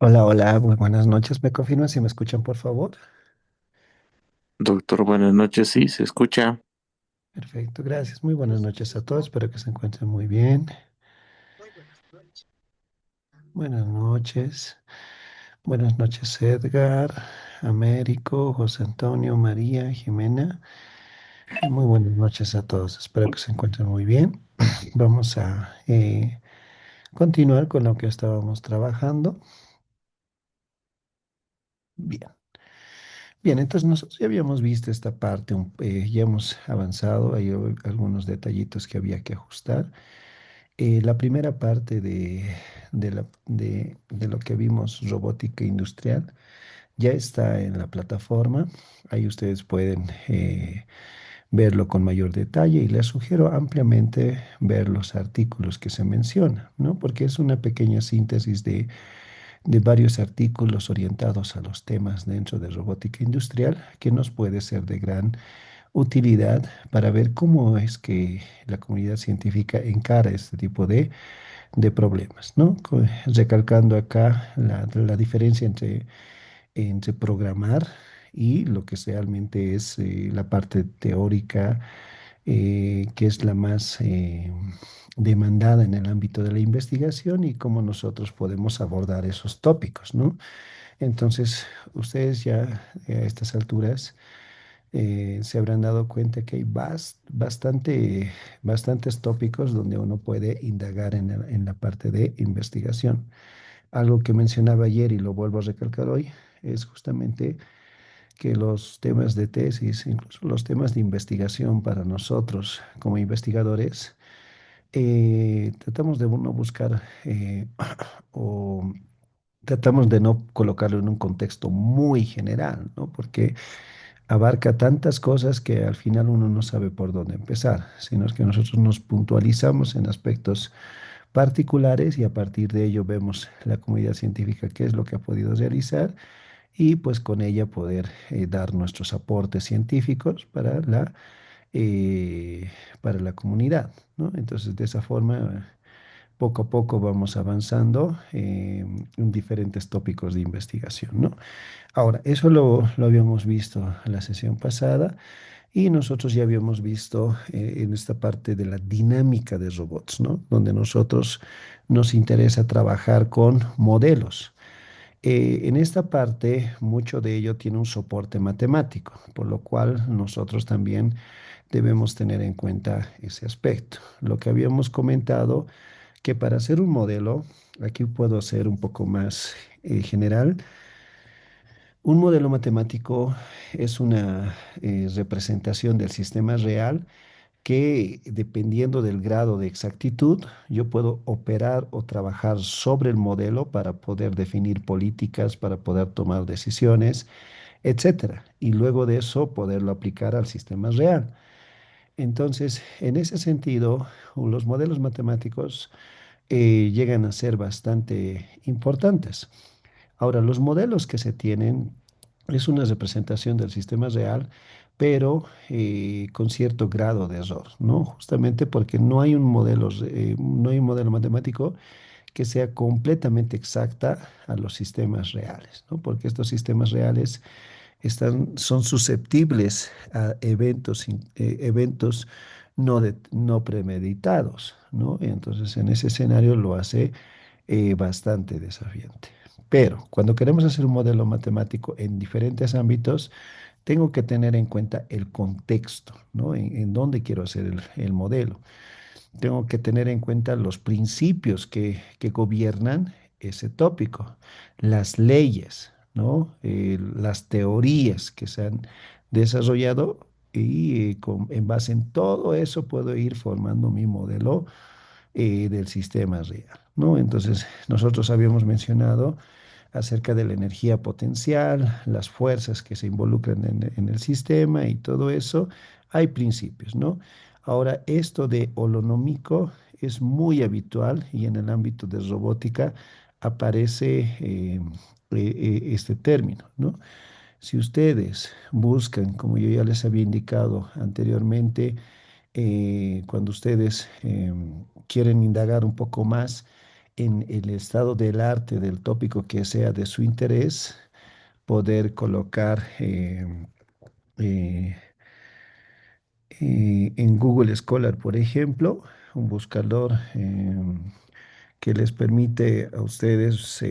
Hola, hola, muy buenas noches. ¿Me confirman si me escuchan, por favor? Doctor, buenas noches. Sí, se escucha. Perfecto, gracias. Muy buenas noches a todos. Espero que se encuentren muy bien. Buenas noches. Buenas noches, Edgar, Américo, José Antonio, María, Jimena. Muy buenas noches a todos. Espero que se encuentren muy bien. Vamos a continuar con lo que estábamos trabajando. Bien. Bien, entonces nosotros ya habíamos visto esta parte, ya hemos avanzado, hay algunos detallitos que había que ajustar. La primera parte de lo que vimos, robótica industrial, ya está en la plataforma. Ahí ustedes pueden verlo con mayor detalle y les sugiero ampliamente ver los artículos que se mencionan, ¿no? Porque es una pequeña síntesis de varios artículos orientados a los temas dentro de robótica industrial que nos puede ser de gran utilidad para ver cómo es que la comunidad científica encara este tipo de problemas, ¿no? Recalcando acá la diferencia entre programar y lo que realmente es la parte teórica, que es la más demandada en el ámbito de la investigación y cómo nosotros podemos abordar esos tópicos, ¿no? Entonces, ustedes ya a estas alturas se habrán dado cuenta que hay bastantes tópicos donde uno puede indagar en la parte de investigación. Algo que mencionaba ayer y lo vuelvo a recalcar hoy es justamente que los temas de tesis, incluso los temas de investigación para nosotros como investigadores, tratamos de no buscar o tratamos de no colocarlo en un contexto muy general, ¿no? Porque abarca tantas cosas que al final uno no sabe por dónde empezar, sino es que nosotros nos puntualizamos en aspectos particulares y a partir de ello vemos la comunidad científica qué es lo que ha podido realizar y pues con ella poder dar nuestros aportes científicos para la comunidad, ¿no? Entonces, de esa forma, poco a poco vamos avanzando en diferentes tópicos de investigación, ¿no? Ahora, eso lo habíamos visto en la sesión pasada y nosotros ya habíamos visto en esta parte de la dinámica de robots, ¿no? Donde nosotros nos interesa trabajar con modelos. En esta parte, mucho de ello tiene un soporte matemático, por lo cual nosotros también debemos tener en cuenta ese aspecto. Lo que habíamos comentado, que para hacer un modelo, aquí puedo ser un poco más general, un modelo matemático es una representación del sistema real que dependiendo del grado de exactitud, yo puedo operar o trabajar sobre el modelo para poder definir políticas, para poder tomar decisiones, etcétera. Y luego de eso poderlo aplicar al sistema real. Entonces, en ese sentido, los modelos matemáticos llegan a ser bastante importantes. Ahora, los modelos que se tienen es una representación del sistema real, pero con cierto grado de error, ¿no? Justamente porque no hay un modelo matemático que sea completamente exacta a los sistemas reales, ¿no? Porque estos sistemas reales son susceptibles a eventos no premeditados, ¿no? Entonces, en ese escenario lo hace bastante desafiante. Pero cuando queremos hacer un modelo matemático en diferentes ámbitos, tengo que tener en cuenta el contexto, ¿no? En dónde quiero hacer el modelo. Tengo que tener en cuenta los principios que gobiernan ese tópico, las leyes, ¿no? Las teorías que se han desarrollado y en base en todo eso puedo ir formando mi modelo del sistema real, ¿no? Entonces, nosotros habíamos mencionado acerca de la energía potencial, las fuerzas que se involucran en el sistema y todo eso, hay principios, ¿no? Ahora, esto de holonómico es muy habitual y en el ámbito de robótica aparece este término, ¿no? Si ustedes buscan, como yo ya les había indicado anteriormente, cuando ustedes quieren indagar un poco más en el estado del arte del tópico que sea de su interés, poder colocar eh, en Google Scholar, por ejemplo, un buscador que les permite a ustedes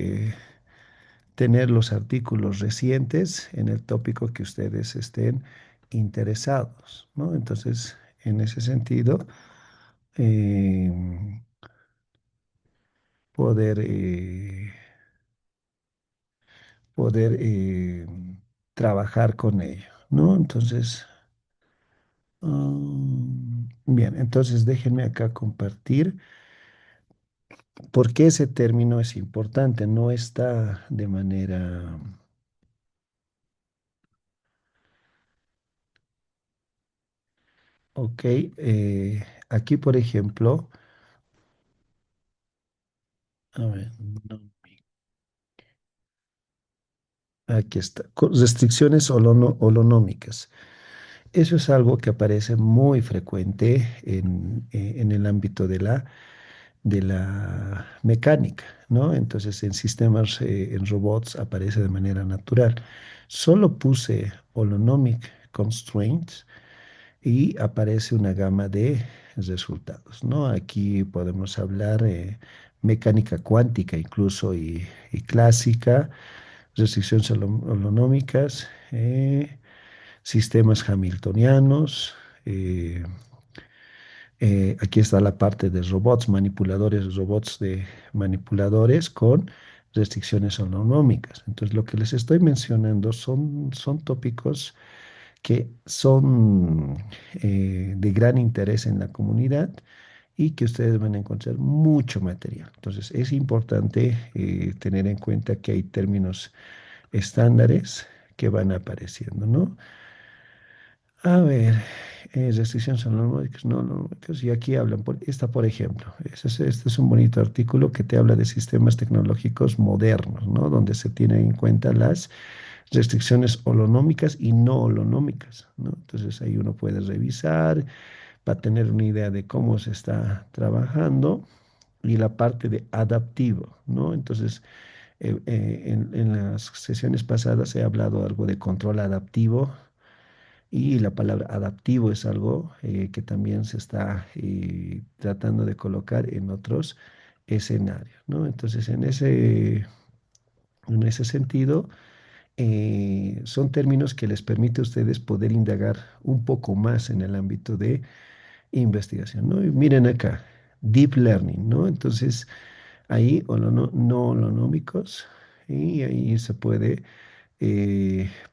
tener los artículos recientes en el tópico que ustedes estén interesados, ¿no? Entonces, en ese sentido, eh, poder, poder trabajar con ello, ¿no? Entonces, bien, entonces déjenme acá compartir por qué ese término es importante. No está de manera, ok, aquí por ejemplo, a ver, no, aquí está, restricciones holonómicas. Eso es algo que aparece muy frecuente en el ámbito de la mecánica, ¿no? Entonces, en sistemas, en robots, aparece de manera natural. Solo puse holonomic constraints y aparece una gama de resultados, ¿no? Aquí podemos hablar mecánica cuántica incluso y clásica, restricciones holonómicas, sistemas hamiltonianos. Aquí está la parte de robots, manipuladores, robots de manipuladores con restricciones holonómicas. Entonces, lo que les estoy mencionando son tópicos que son de gran interés en la comunidad y que ustedes van a encontrar mucho material. Entonces, es importante tener en cuenta que hay términos estándares que van apareciendo, ¿no? A ver, restricciones analógicas, no analógicas, y aquí hablan, esta por ejemplo, este es un bonito artículo que te habla de sistemas tecnológicos modernos, ¿no? Donde se tienen en cuenta las restricciones holonómicas y no holonómicas, ¿no? Entonces ahí uno puede revisar para tener una idea de cómo se está trabajando y la parte de adaptivo, ¿no? Entonces, en las sesiones pasadas he hablado algo de control adaptivo y la palabra adaptivo es algo que también se está tratando de colocar en otros escenarios, ¿no? Entonces, en ese sentido, son términos que les permite a ustedes poder indagar un poco más en el ámbito de investigación, ¿no? Y miren acá, deep learning, ¿no? Entonces, ahí no holonómicos y ahí se puede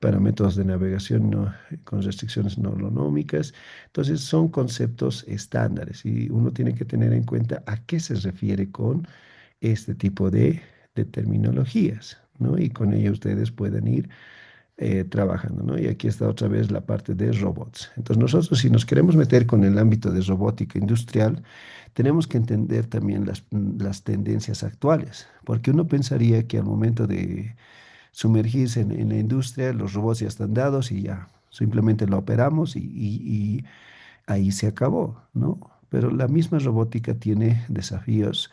para métodos de navegación con restricciones no holonómicas. Entonces, son conceptos estándares y uno tiene que tener en cuenta a qué se refiere con este tipo de terminologías, ¿no? Y con ello ustedes pueden ir trabajando, ¿no? Y aquí está otra vez la parte de robots. Entonces, nosotros si nos queremos meter con el ámbito de robótica industrial, tenemos que entender también las tendencias actuales, porque uno pensaría que al momento de sumergirse en la industria, los robots ya están dados y ya simplemente lo operamos y ahí se acabó, ¿no? Pero la misma robótica tiene desafíos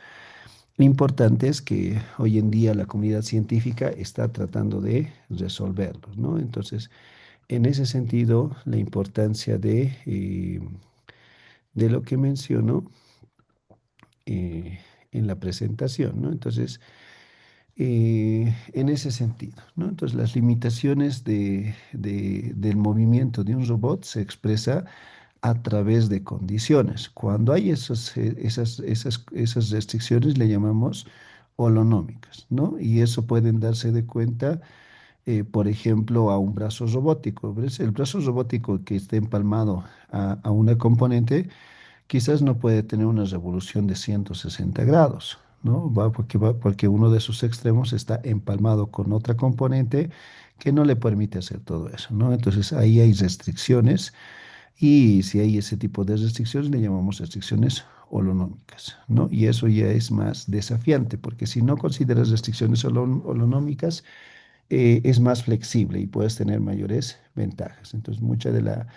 importantes que hoy en día la comunidad científica está tratando de resolverlos, ¿no? Entonces, en ese sentido, la importancia de lo que menciono en la presentación, ¿no? Entonces, en ese sentido, ¿no? Entonces, las limitaciones del movimiento de un robot se expresa a través de condiciones. Cuando hay esas restricciones, le llamamos holonómicas, ¿no? Y eso pueden darse de cuenta, por ejemplo, a un brazo robótico. ¿Ves? El brazo robótico que esté empalmado a una componente quizás no puede tener una revolución de 160 grados, ¿no? Porque uno de sus extremos está empalmado con otra componente que no le permite hacer todo eso, ¿no? Entonces ahí hay restricciones y si hay ese tipo de restricciones le llamamos restricciones holonómicas, ¿no? Y eso ya es más desafiante porque si no consideras restricciones holonómicas, es más flexible y puedes tener mayores ventajas. Entonces, mucha de la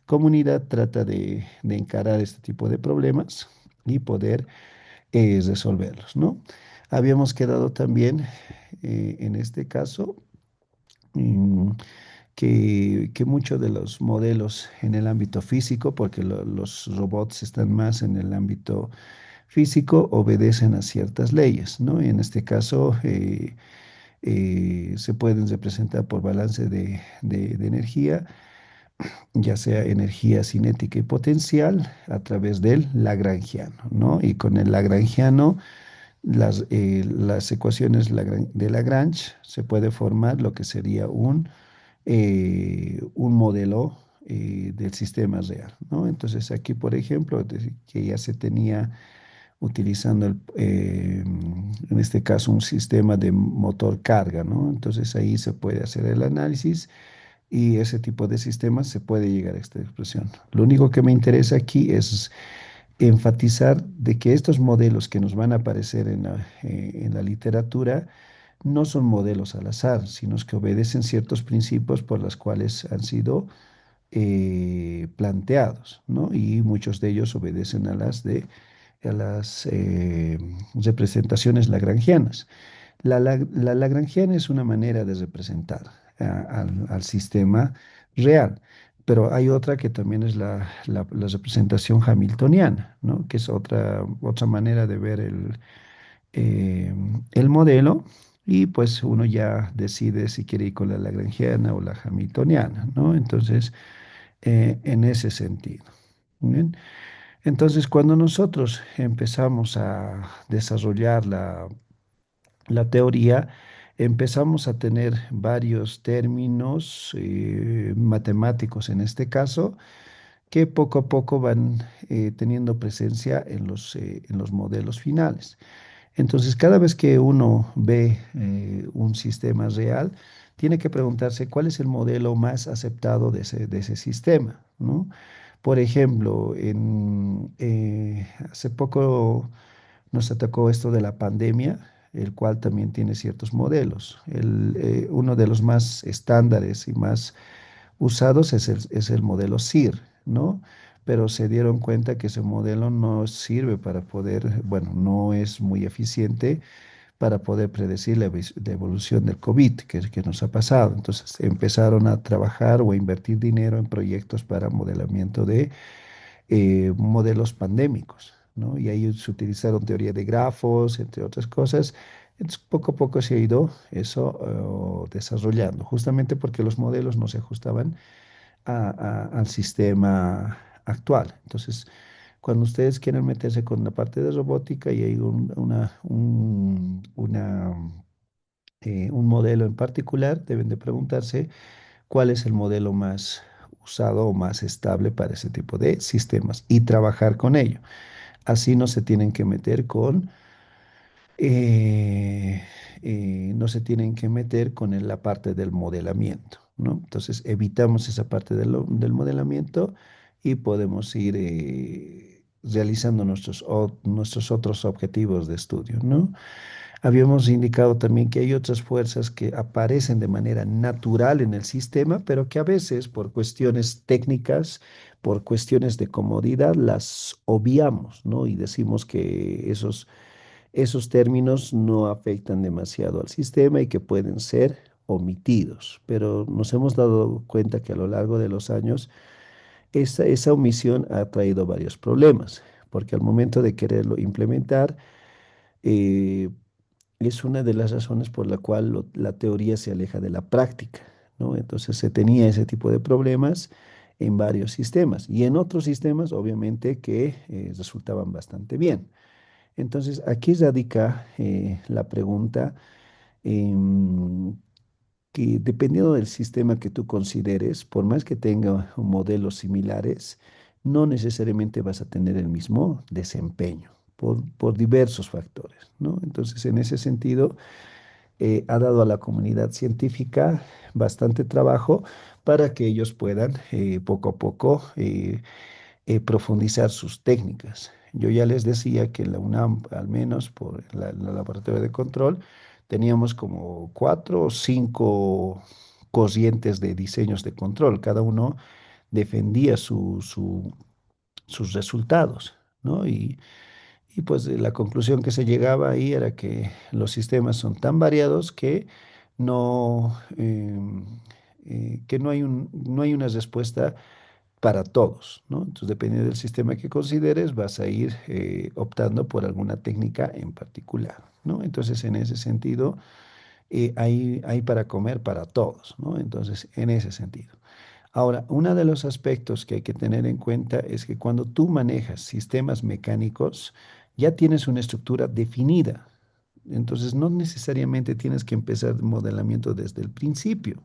comunidad trata de encarar este tipo de problemas y poder resolverlos, ¿no? Habíamos quedado también, en este caso, mm, que muchos de los modelos en el ámbito físico, porque los robots están más en el ámbito físico, obedecen a ciertas leyes, ¿no? Y en este caso, se pueden representar por balance de energía, ya sea energía cinética y potencial, a través del lagrangiano, ¿no? Y con el lagrangiano, las ecuaciones de Lagrange se puede formar lo que sería un modelo del sistema real, ¿no? Entonces aquí, por ejemplo, que ya se tenía utilizando en este caso un sistema de motor carga, ¿no? Entonces ahí se puede hacer el análisis y ese tipo de sistemas se puede llegar a esta expresión. Lo único que me interesa aquí es enfatizar de que estos modelos que nos van a aparecer en la literatura no son modelos al azar, sino que obedecen ciertos principios por los cuales han sido planteados, ¿no? Y muchos de ellos obedecen a las representaciones lagrangianas. La lagrangiana es una manera de representar al sistema real, pero hay otra que también es la representación hamiltoniana, ¿no? Que es otra manera de ver eh, el modelo, y pues uno ya decide si quiere ir con la lagrangiana o la hamiltoniana, ¿no? Entonces, en ese sentido. Bien. Entonces, cuando nosotros empezamos a desarrollar la teoría, empezamos a tener varios términos matemáticos en este caso, que poco a poco van teniendo presencia en los modelos finales. Entonces, cada vez que uno ve un sistema real, tiene que preguntarse cuál es el modelo más aceptado de ese sistema, ¿no? Por ejemplo, hace poco nos atacó esto de la pandemia, el cual también tiene ciertos modelos. Uno de los más estándares y más usados es el modelo SIR, ¿no? Pero se dieron cuenta que ese modelo no sirve para poder, bueno, no es muy eficiente para poder predecir la evolución del COVID que nos ha pasado. Entonces empezaron a trabajar o a invertir dinero en proyectos para modelamiento de modelos pandémicos, ¿no? Y ahí se utilizaron teoría de grafos, entre otras cosas. Entonces, poco a poco se ha ido eso desarrollando, justamente porque los modelos no se ajustaban al sistema actual. Entonces, cuando ustedes quieren meterse con la parte de robótica y hay un modelo en particular, deben de preguntarse cuál es el modelo más usado o más estable para ese tipo de sistemas y trabajar con ello. Así no se tienen que meter eh, no se tienen que meter con la parte del modelamiento, ¿no? Entonces evitamos esa parte del modelamiento y podemos ir realizando nuestros otros objetivos de estudio, ¿no? Habíamos indicado también que hay otras fuerzas que aparecen de manera natural en el sistema, pero que a veces por cuestiones técnicas, por cuestiones de comodidad, las obviamos, ¿no? Y decimos que esos términos no afectan demasiado al sistema y que pueden ser omitidos. Pero nos hemos dado cuenta que a lo largo de los años esa omisión ha traído varios problemas, porque al momento de quererlo implementar, eh, es una de las razones por la cual la teoría se aleja de la práctica, ¿no? Entonces se tenía ese tipo de problemas en varios sistemas y en otros sistemas, obviamente, que resultaban bastante bien. Entonces aquí radica la pregunta, em, que dependiendo del sistema que tú consideres, por más que tenga modelos similares, no necesariamente vas a tener el mismo desempeño por diversos factores, ¿no? Entonces, en ese sentido, ha dado a la comunidad científica bastante trabajo para que ellos puedan poco a poco profundizar sus técnicas. Yo ya les decía que en la UNAM, al menos por la laboratorio de control, teníamos como 4 o 5 corrientes de diseños de control. Cada uno defendía sus resultados, ¿no? Y pues la conclusión que se llegaba ahí era que los sistemas son tan variados que no, que no hay una respuesta para todos, ¿no? Entonces, dependiendo del sistema que consideres, vas a ir optando por alguna técnica en particular, ¿no? Entonces, en ese sentido, hay para comer para todos, ¿no? Entonces, en ese sentido. Ahora, uno de los aspectos que hay que tener en cuenta es que cuando tú manejas sistemas mecánicos, ya tienes una estructura definida. Entonces, no necesariamente tienes que empezar el modelamiento desde el principio.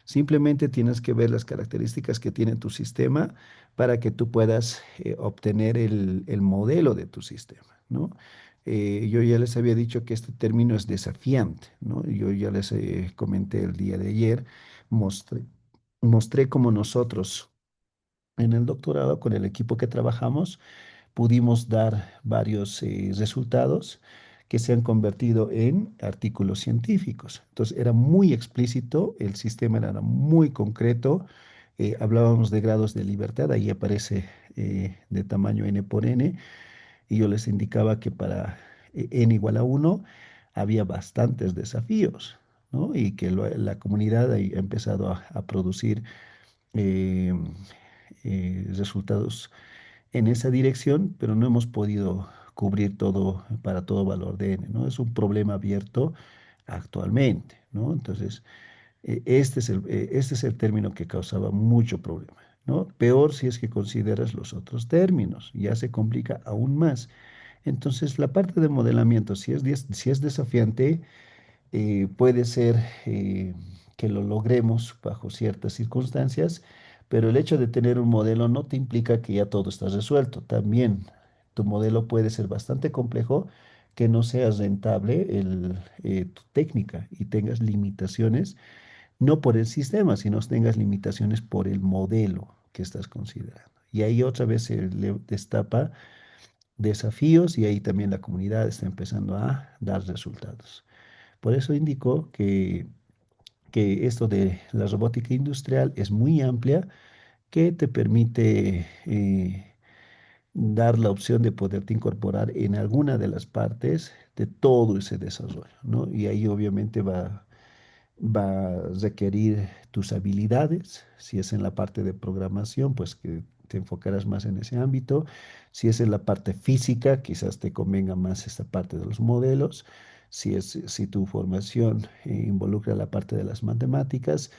Simplemente tienes que ver las características que tiene tu sistema para que tú puedas obtener el modelo de tu sistema, ¿no? Yo ya les había dicho que este término es desafiante, ¿no? Yo ya les comenté el día de ayer, mostré, mostré cómo nosotros en el doctorado con el equipo que trabajamos pudimos dar varios resultados que se han convertido en artículos científicos. Entonces era muy explícito, el sistema era muy concreto, hablábamos de grados de libertad, ahí aparece de tamaño n por n, y yo les indicaba que para n igual a uno había bastantes desafíos, ¿no? Y que la comunidad ahí ha empezado a producir eh, resultados en esa dirección, pero no hemos podido cubrir todo para todo valor de n, ¿no? Es un problema abierto actualmente, ¿no? Entonces, este es el término que causaba mucho problema, ¿no? Peor si es que consideras los otros términos, ya se complica aún más. Entonces, la parte de modelamiento, si es desafiante, puede ser que lo logremos bajo ciertas circunstancias, pero el hecho de tener un modelo no te implica que ya todo está resuelto. También tu modelo puede ser bastante complejo, que no sea rentable tu técnica y tengas limitaciones, no por el sistema, sino tengas limitaciones por el modelo que estás considerando. Y ahí otra vez se le destapa desafíos y ahí también la comunidad está empezando a dar resultados. Por eso indicó que esto de la robótica industrial es muy amplia, que te permite dar la opción de poderte incorporar en alguna de las partes de todo ese desarrollo, ¿no? Y ahí obviamente va a requerir tus habilidades. Si es en la parte de programación, pues que te enfocarás más en ese ámbito. Si es en la parte física, quizás te convenga más esta parte de los modelos. Si tu formación involucra la parte de las matemáticas,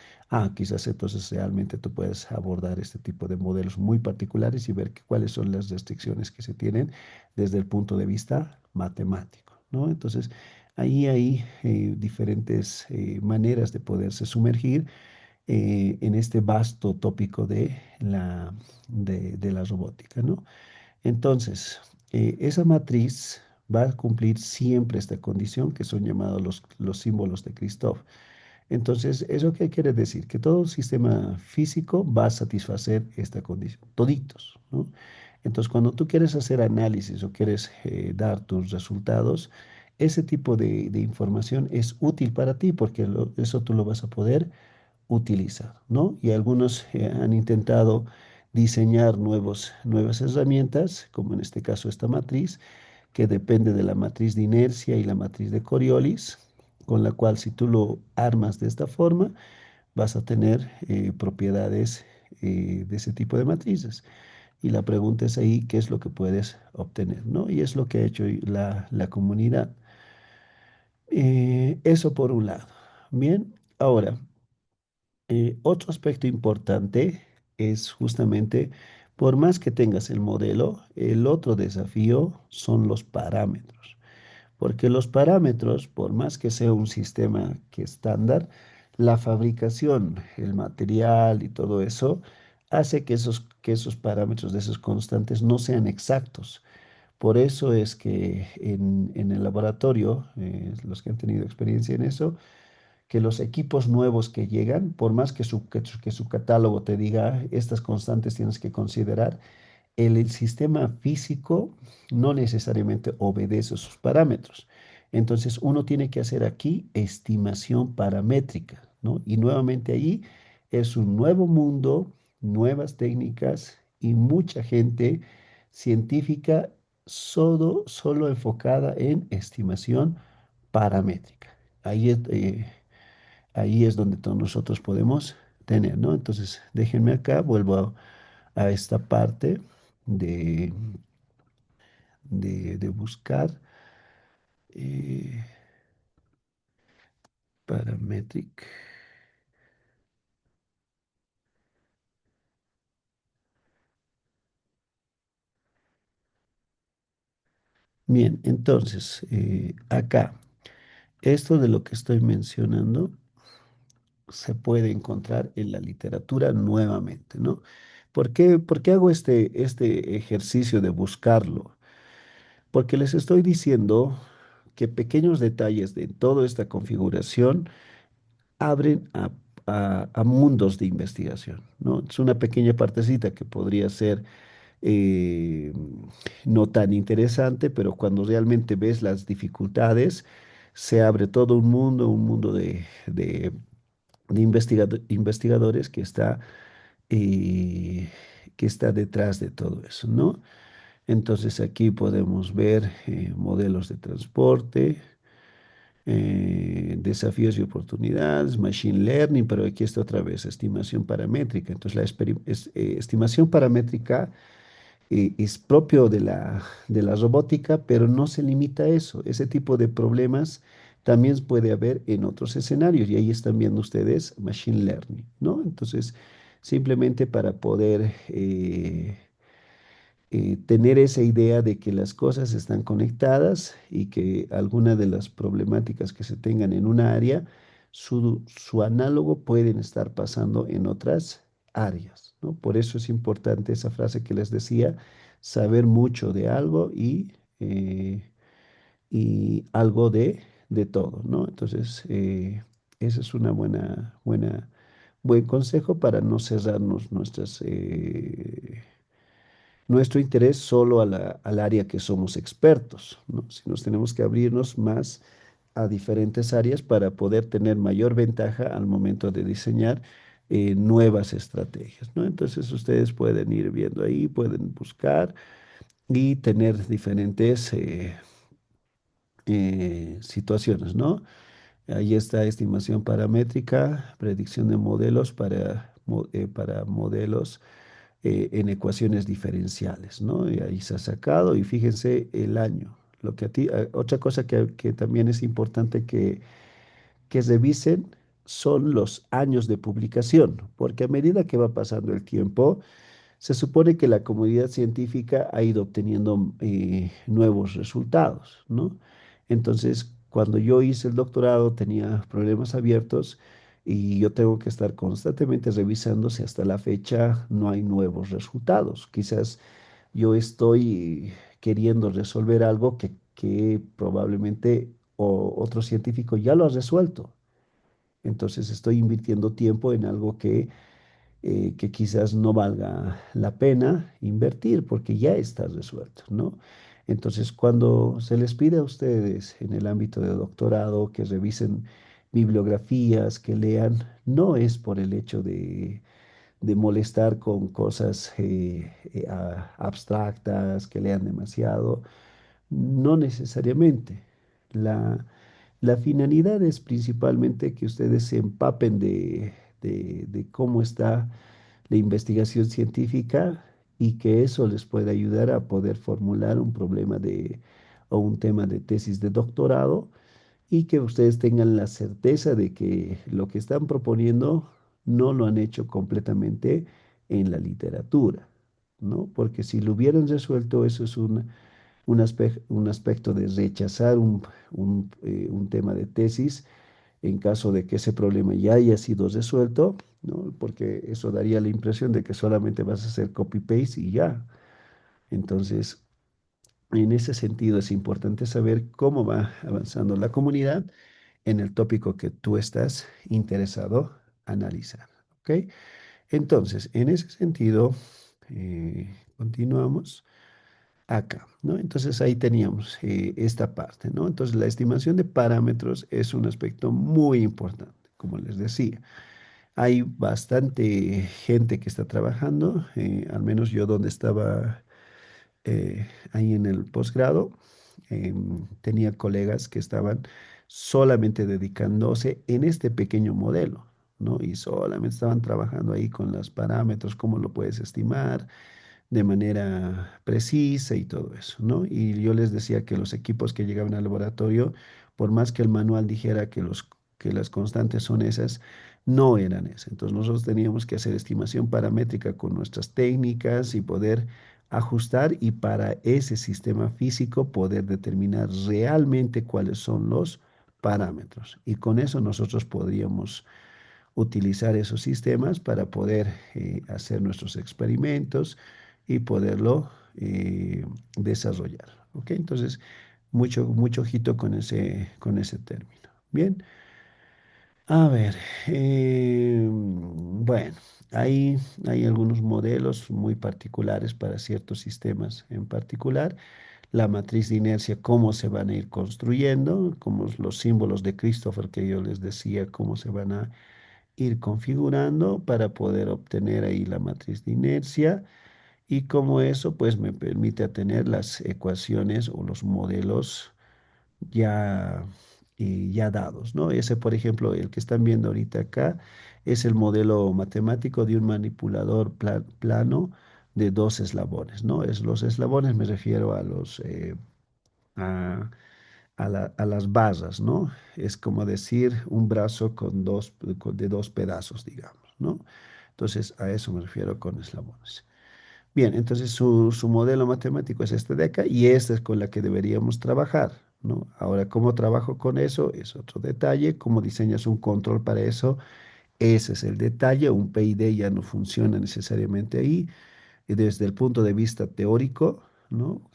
quizás entonces realmente tú puedes abordar este tipo de modelos muy particulares y ver cuáles son las restricciones que se tienen desde el punto de vista matemático, ¿no? Entonces, ahí hay diferentes maneras de poderse sumergir en este vasto tópico de la robótica, ¿no? Entonces, esa matriz va a cumplir siempre esta condición que son llamados los símbolos de Christoph. Entonces, ¿eso qué quiere decir? Que todo sistema físico va a satisfacer esta condición, toditos, ¿no? Entonces, cuando tú quieres hacer análisis o quieres dar tus resultados, ese tipo de información es útil para ti porque eso tú lo vas a poder utilizar, ¿no? Y algunos han intentado diseñar nuevas herramientas, como en este caso esta matriz, que depende de la matriz de inercia y la matriz de Coriolis, con la cual si tú lo armas de esta forma, vas a tener propiedades de ese tipo de matrices. Y la pregunta es ahí, ¿qué es lo que puedes obtener, ¿no? Y es lo que ha hecho la comunidad. Eso por un lado. Bien, ahora, otro aspecto importante es justamente, por más que tengas el modelo, el otro desafío son los parámetros. Porque los parámetros, por más que sea un sistema que estándar, la fabricación, el material y todo eso, hace que esos parámetros de esos constantes no sean exactos. Por eso es que en el laboratorio, los que han tenido experiencia en eso, que los equipos nuevos que llegan, por más que su catálogo te diga estas constantes tienes que considerar, el sistema físico no necesariamente obedece sus parámetros. Entonces uno tiene que hacer aquí estimación paramétrica, ¿no? Y nuevamente ahí es un nuevo mundo, nuevas técnicas y mucha gente científica solo enfocada en estimación paramétrica. Ahí es donde todos nosotros podemos tener, ¿no? Entonces, déjenme acá, vuelvo a esta parte de, de buscar eh, parametric. Bien, entonces, acá, esto de lo que estoy mencionando se puede encontrar en la literatura nuevamente, ¿no? ¿Por qué hago este ejercicio de buscarlo? Porque les estoy diciendo que pequeños detalles de toda esta configuración abren a mundos de investigación, ¿no? Es una pequeña partecita que podría ser eh, no tan interesante, pero cuando realmente ves las dificultades, se abre todo un mundo de investigadores eh, que está detrás de todo eso, ¿no? Entonces aquí podemos ver modelos de transporte, desafíos y oportunidades, machine learning, pero aquí está otra vez, estimación paramétrica. Entonces estimación paramétrica es propio de la robótica, pero no se limita a eso. Ese tipo de problemas también puede haber en otros escenarios y ahí están viendo ustedes machine learning, ¿no? Entonces, simplemente para poder tener esa idea de que las cosas están conectadas y que alguna de las problemáticas que se tengan en una área, su análogo pueden estar pasando en otras áreas, ¿no? Por eso es importante esa frase que les decía, saber mucho de algo y algo de todo, ¿no? Entonces, ese es una buen consejo para no cerrarnos nuestro interés solo al área que somos expertos, ¿no? Si nos tenemos que abrirnos más a diferentes áreas para poder tener mayor ventaja al momento de diseñar nuevas estrategias, ¿no? Entonces ustedes pueden ir viendo ahí, pueden buscar y tener diferentes situaciones, ¿no? Ahí está estimación paramétrica, predicción de modelos para modelos en ecuaciones diferenciales, ¿no? Y ahí se ha sacado y fíjense el año. Otra cosa que también es importante que revisen son los años de publicación, porque a medida que va pasando el tiempo, se supone que la comunidad científica ha ido obteniendo nuevos resultados, ¿no? Entonces, cuando yo hice el doctorado tenía problemas abiertos y yo tengo que estar constantemente revisando si hasta la fecha no hay nuevos resultados. Quizás yo estoy queriendo resolver algo que probablemente otro científico ya lo ha resuelto. Entonces estoy invirtiendo tiempo en algo que quizás no valga la pena invertir porque ya está resuelto, ¿no? Entonces, cuando se les pide a ustedes en el ámbito de doctorado que revisen bibliografías, que lean, no es por el hecho de molestar con cosas abstractas, que lean demasiado, no necesariamente. La, la finalidad es principalmente que ustedes se empapen de cómo está la investigación científica y que eso les pueda ayudar a poder formular un problema o un tema de tesis de doctorado y que ustedes tengan la certeza de que lo que están proponiendo no lo han hecho completamente en la literatura, ¿no? Porque si lo hubieran resuelto, eso es un aspecto de rechazar un tema de tesis en caso de que ese problema ya haya sido resuelto, ¿no? Porque eso daría la impresión de que solamente vas a hacer copy-paste y ya. Entonces, en ese sentido es importante saber cómo va avanzando la comunidad en el tópico que tú estás interesado analizar, ¿ok? Entonces, en ese sentido, continuamos acá, ¿no? Entonces ahí teníamos esta parte, ¿no? Entonces la estimación de parámetros es un aspecto muy importante, como les decía. Hay bastante gente que está trabajando, al menos yo donde estaba ahí en el posgrado, tenía colegas que estaban solamente dedicándose en este pequeño modelo, ¿no? Y solamente estaban trabajando ahí con los parámetros, cómo lo puedes estimar de manera precisa y todo eso, ¿no? Y yo les decía que los equipos que llegaban al laboratorio, por más que el manual dijera que las constantes son esas, no eran esas. Entonces nosotros teníamos que hacer estimación paramétrica con nuestras técnicas y poder ajustar y para ese sistema físico poder determinar realmente cuáles son los parámetros. Y con eso nosotros podríamos utilizar esos sistemas para poder hacer nuestros experimentos y poderlo desarrollar. ¿Ok? Entonces, mucho ojito con ese término. Bien, a ver, bueno, hay algunos modelos muy particulares para ciertos sistemas en particular. La matriz de inercia, cómo se van a ir construyendo, como los símbolos de Christopher que yo les decía, cómo se van a ir configurando para poder obtener ahí la matriz de inercia y como eso pues me permite tener las ecuaciones o los modelos ya, ya dados, ¿no? Ese, por ejemplo, el que están viendo ahorita acá es el modelo matemático de un manipulador plano de dos eslabones, ¿no? Es los eslabones, me refiero a a, a las barras, ¿no? Es como decir un brazo con de dos pedazos, digamos, ¿no? Entonces, a eso me refiero con eslabones. Bien, entonces su modelo matemático es este de acá y esta es con la que deberíamos trabajar, ¿no? Ahora, ¿cómo trabajo con eso? Es otro detalle. ¿Cómo diseñas un control para eso? Ese es el detalle. Un PID ya no funciona necesariamente ahí. Y desde el punto de vista teórico, ¿no?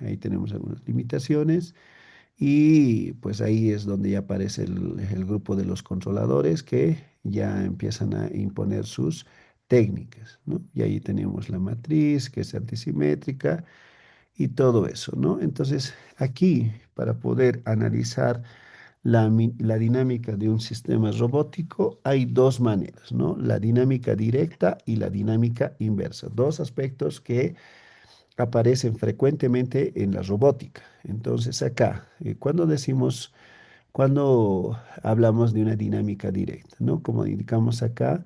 Ahí tenemos algunas limitaciones. Y pues ahí es donde ya aparece el grupo de los controladores que ya empiezan a imponer sus técnicas, ¿no? Y ahí tenemos la matriz, que es antisimétrica y todo eso, ¿no? Entonces, aquí, para poder analizar la dinámica de un sistema robótico, hay dos maneras, ¿no? La dinámica directa y la dinámica inversa. Dos aspectos que aparecen frecuentemente en la robótica. Entonces, acá, cuando hablamos de una dinámica directa, ¿no? Como indicamos acá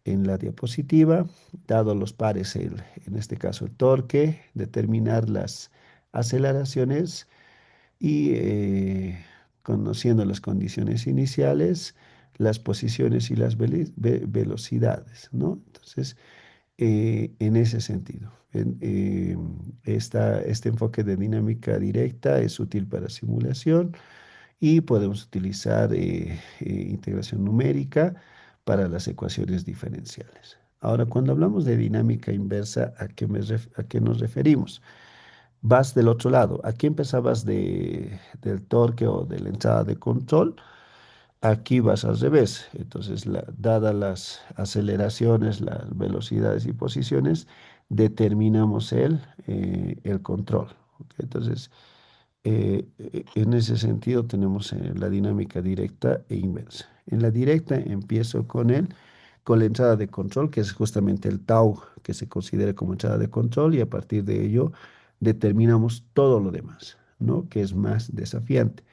en la diapositiva, dado los pares, en este caso el torque, determinar las aceleraciones y conociendo las condiciones iniciales, las posiciones y las velocidades, ¿no? Entonces, en ese sentido. Este enfoque de dinámica directa es útil para simulación y podemos utilizar integración numérica para las ecuaciones diferenciales. Ahora, cuando hablamos de dinámica inversa, a qué nos referimos? Vas del otro lado. Aquí empezabas del torque o de la entrada de control. Aquí vas al revés. Entonces, dadas las aceleraciones, las velocidades y posiciones, determinamos el control. ¿Ok? Entonces, en ese sentido tenemos la dinámica directa e inversa. En la directa empiezo con la entrada de control, que es justamente el tau que se considera como entrada de control, y a partir de ello determinamos todo lo demás, ¿no? Que es más desafiante.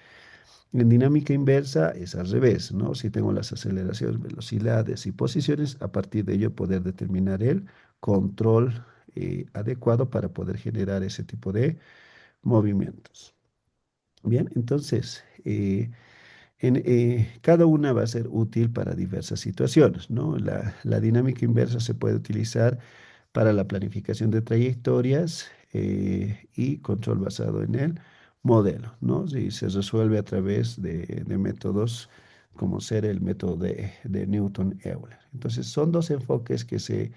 En dinámica inversa es al revés, ¿no? Si tengo las aceleraciones, velocidades y posiciones, a partir de ello poder determinar el control adecuado para poder generar ese tipo de movimientos. Bien, entonces, cada una va a ser útil para diversas situaciones, ¿no? La dinámica inversa se puede utilizar para la planificación de trayectorias y control basado en el modelo, ¿no? Si se resuelve a través de métodos como ser el método de Newton-Euler. Entonces, son dos enfoques que se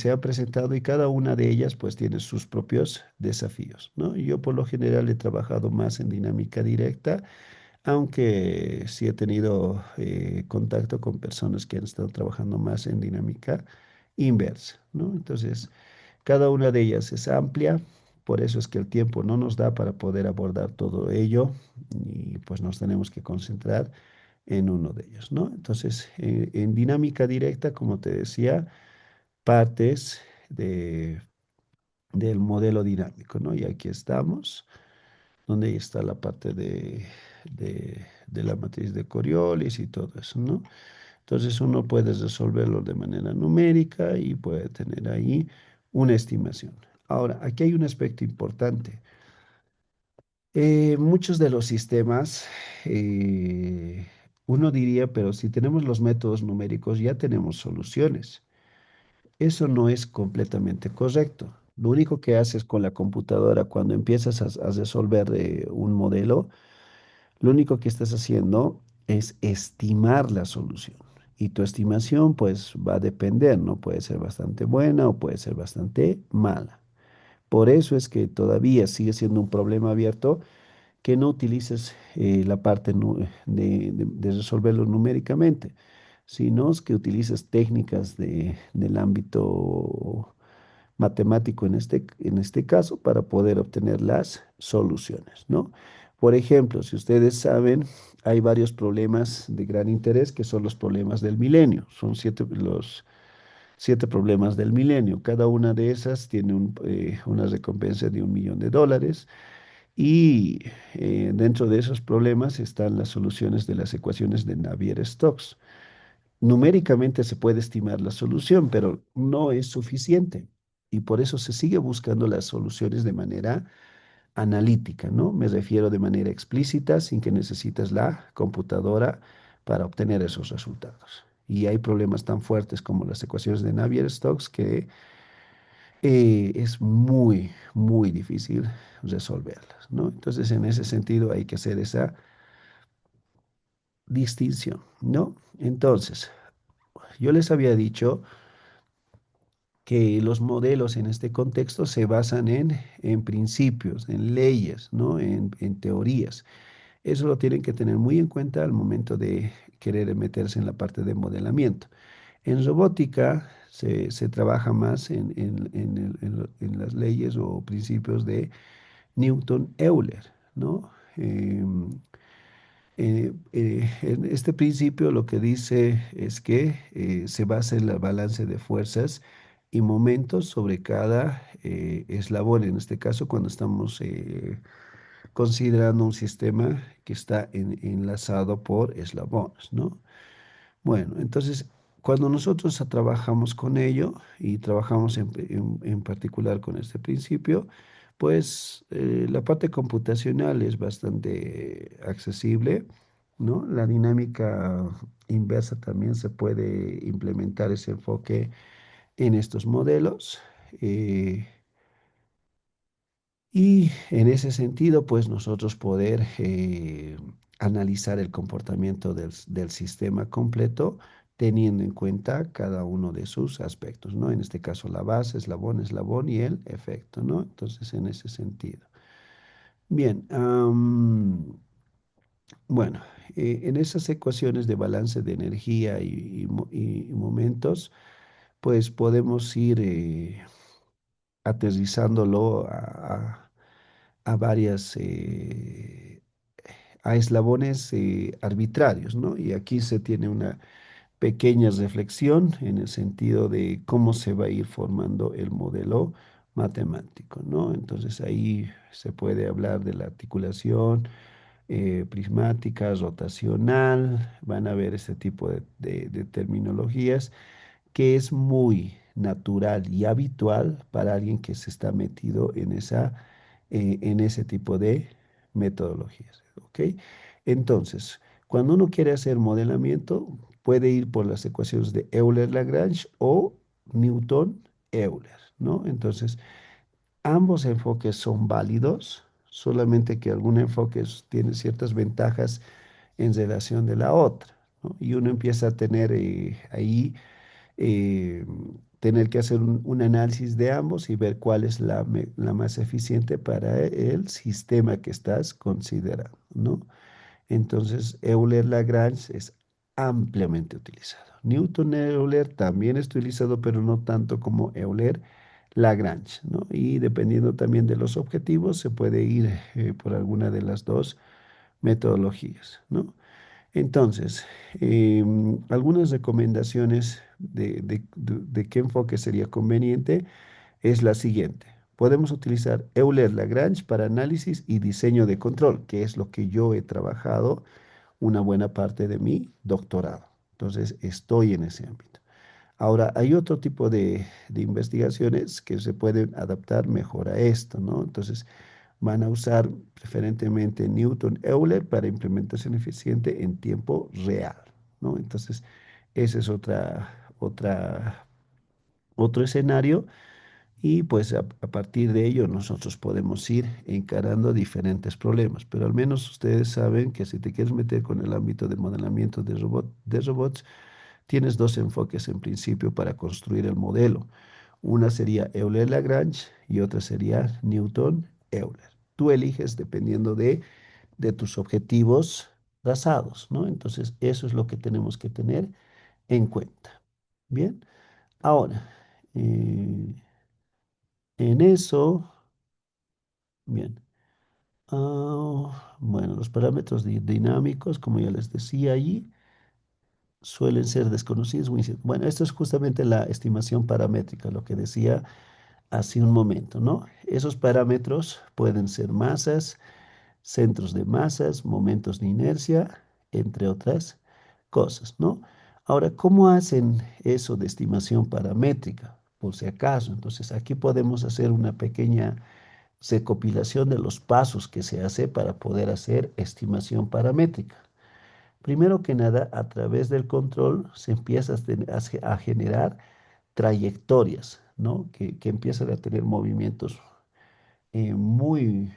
han presentado y cada una de ellas pues tiene sus propios desafíos, ¿no? Yo por lo general he trabajado más en dinámica directa, aunque sí he tenido contacto con personas que han estado trabajando más en dinámica inversa, ¿no? Entonces, cada una de ellas es amplia, por eso es que el tiempo no nos da para poder abordar todo ello y pues nos tenemos que concentrar en uno de ellos, ¿no? Entonces, en dinámica directa, como te decía, partes de, del modelo dinámico, ¿no? Y aquí estamos, donde está la parte de la matriz de Coriolis y todo eso, ¿no? Entonces uno puede resolverlo de manera numérica y puede tener ahí una estimación. Ahora, aquí hay un aspecto importante. Muchos de los sistemas, eh, uno diría, pero si tenemos los métodos numéricos, ya tenemos soluciones. Eso no es completamente correcto. Lo único que haces con la computadora cuando empiezas a resolver un modelo, lo único que estás haciendo es estimar la solución. Y tu estimación pues va a depender, ¿no? Puede ser bastante buena o puede ser bastante mala. Por eso es que todavía sigue siendo un problema abierto que no utilices la parte de resolverlo numéricamente, sino es que utilices técnicas del ámbito matemático en este caso para poder obtener las soluciones, ¿no? Por ejemplo, si ustedes saben, hay varios problemas de gran interés que son los problemas del milenio. Son los 7 problemas del milenio. Cada una de esas tiene una recompensa de $1 millón y dentro de esos problemas están las soluciones de las ecuaciones de Navier-Stokes. Numéricamente se puede estimar la solución, pero no es suficiente. Y por eso se sigue buscando las soluciones de manera analítica, ¿no? Me refiero de manera explícita, sin que necesites la computadora para obtener esos resultados. Y hay problemas tan fuertes como las ecuaciones de Navier-Stokes que es muy, muy difícil resolverlas, ¿no? Entonces, en ese sentido, hay que hacer esa distinción, ¿no? Entonces, yo les había dicho que los modelos en este contexto se basan en principios, en leyes, ¿no? En teorías. Eso lo tienen que tener muy en cuenta al momento de querer meterse en la parte de modelamiento. En robótica se trabaja más en las leyes o principios de Newton-Euler, ¿no? En este principio lo que dice es que se basa en el balance de fuerzas y momentos sobre cada eslabón, en este caso cuando estamos considerando un sistema que está enlazado por eslabones, ¿no? Bueno, entonces, cuando nosotros trabajamos con ello y trabajamos en particular con este principio, pues la parte computacional es bastante accesible, ¿no? La dinámica inversa también se puede implementar ese enfoque en estos modelos. eh, y en ese sentido, pues nosotros poder analizar el comportamiento del sistema completo teniendo en cuenta cada uno de sus aspectos, ¿no? En este caso la base, eslabón y el efecto, ¿no? Entonces, en ese sentido. Bien, bueno, en esas ecuaciones de balance de energía y momentos, pues podemos ir aterrizándolo a varias, a eslabones arbitrarios, ¿no? Y aquí se tiene una pequeña reflexión en el sentido de cómo se va a ir formando el modelo matemático, ¿no? Entonces ahí se puede hablar de la articulación prismática, rotacional, van a ver este tipo de terminologías que es muy natural y habitual para alguien que se está metido en ese tipo de metodologías, ¿ok? Entonces, cuando uno quiere hacer modelamiento, puede ir por las ecuaciones de Euler-Lagrange o Newton-Euler, ¿no? Entonces, ambos enfoques son válidos, solamente que algún enfoque tiene ciertas ventajas en relación de la otra, ¿no? Y uno empieza a tener ahí eh, tener que hacer un análisis de ambos y ver cuál es la más eficiente para el sistema que estás considerando, ¿no? Entonces, Euler-Lagrange es ampliamente utilizado. Newton-Euler también es utilizado, pero no tanto como Euler-Lagrange, ¿no? Y dependiendo también de los objetivos, se puede ir por alguna de las dos metodologías, ¿no? Entonces, algunas recomendaciones de qué enfoque sería conveniente es la siguiente. Podemos utilizar Euler-Lagrange para análisis y diseño de control, que es lo que yo he trabajado una buena parte de mi doctorado. Entonces, estoy en ese ámbito. Ahora, hay otro tipo de investigaciones que se pueden adaptar mejor a esto, ¿no? Entonces, van a usar preferentemente Newton-Euler para implementación eficiente en tiempo real, ¿no? Entonces, ese es otro escenario y pues a partir de ello nosotros podemos ir encarando diferentes problemas, pero al menos ustedes saben que si te quieres meter con el ámbito de modelamiento de robots, tienes dos enfoques en principio para construir el modelo. Una sería Euler-Lagrange y otra sería Newton-Euler. Tú eliges dependiendo de tus objetivos trazados, ¿no? Entonces, eso es lo que tenemos que tener en cuenta. Bien, ahora, eh, en eso, bien. Bueno, los parámetros dinámicos, como ya les decía allí, suelen ser desconocidos. Bueno, esto es justamente la estimación paramétrica, lo que decía hace un momento, ¿no? Esos parámetros pueden ser masas, centros de masas, momentos de inercia, entre otras cosas, ¿no? Ahora, ¿cómo hacen eso de estimación paramétrica? Por si acaso, entonces aquí podemos hacer una pequeña recopilación de los pasos que se hace para poder hacer estimación paramétrica. Primero que nada, a través del control se empieza a generar trayectorias, ¿no? Que empiezan a tener movimientos muy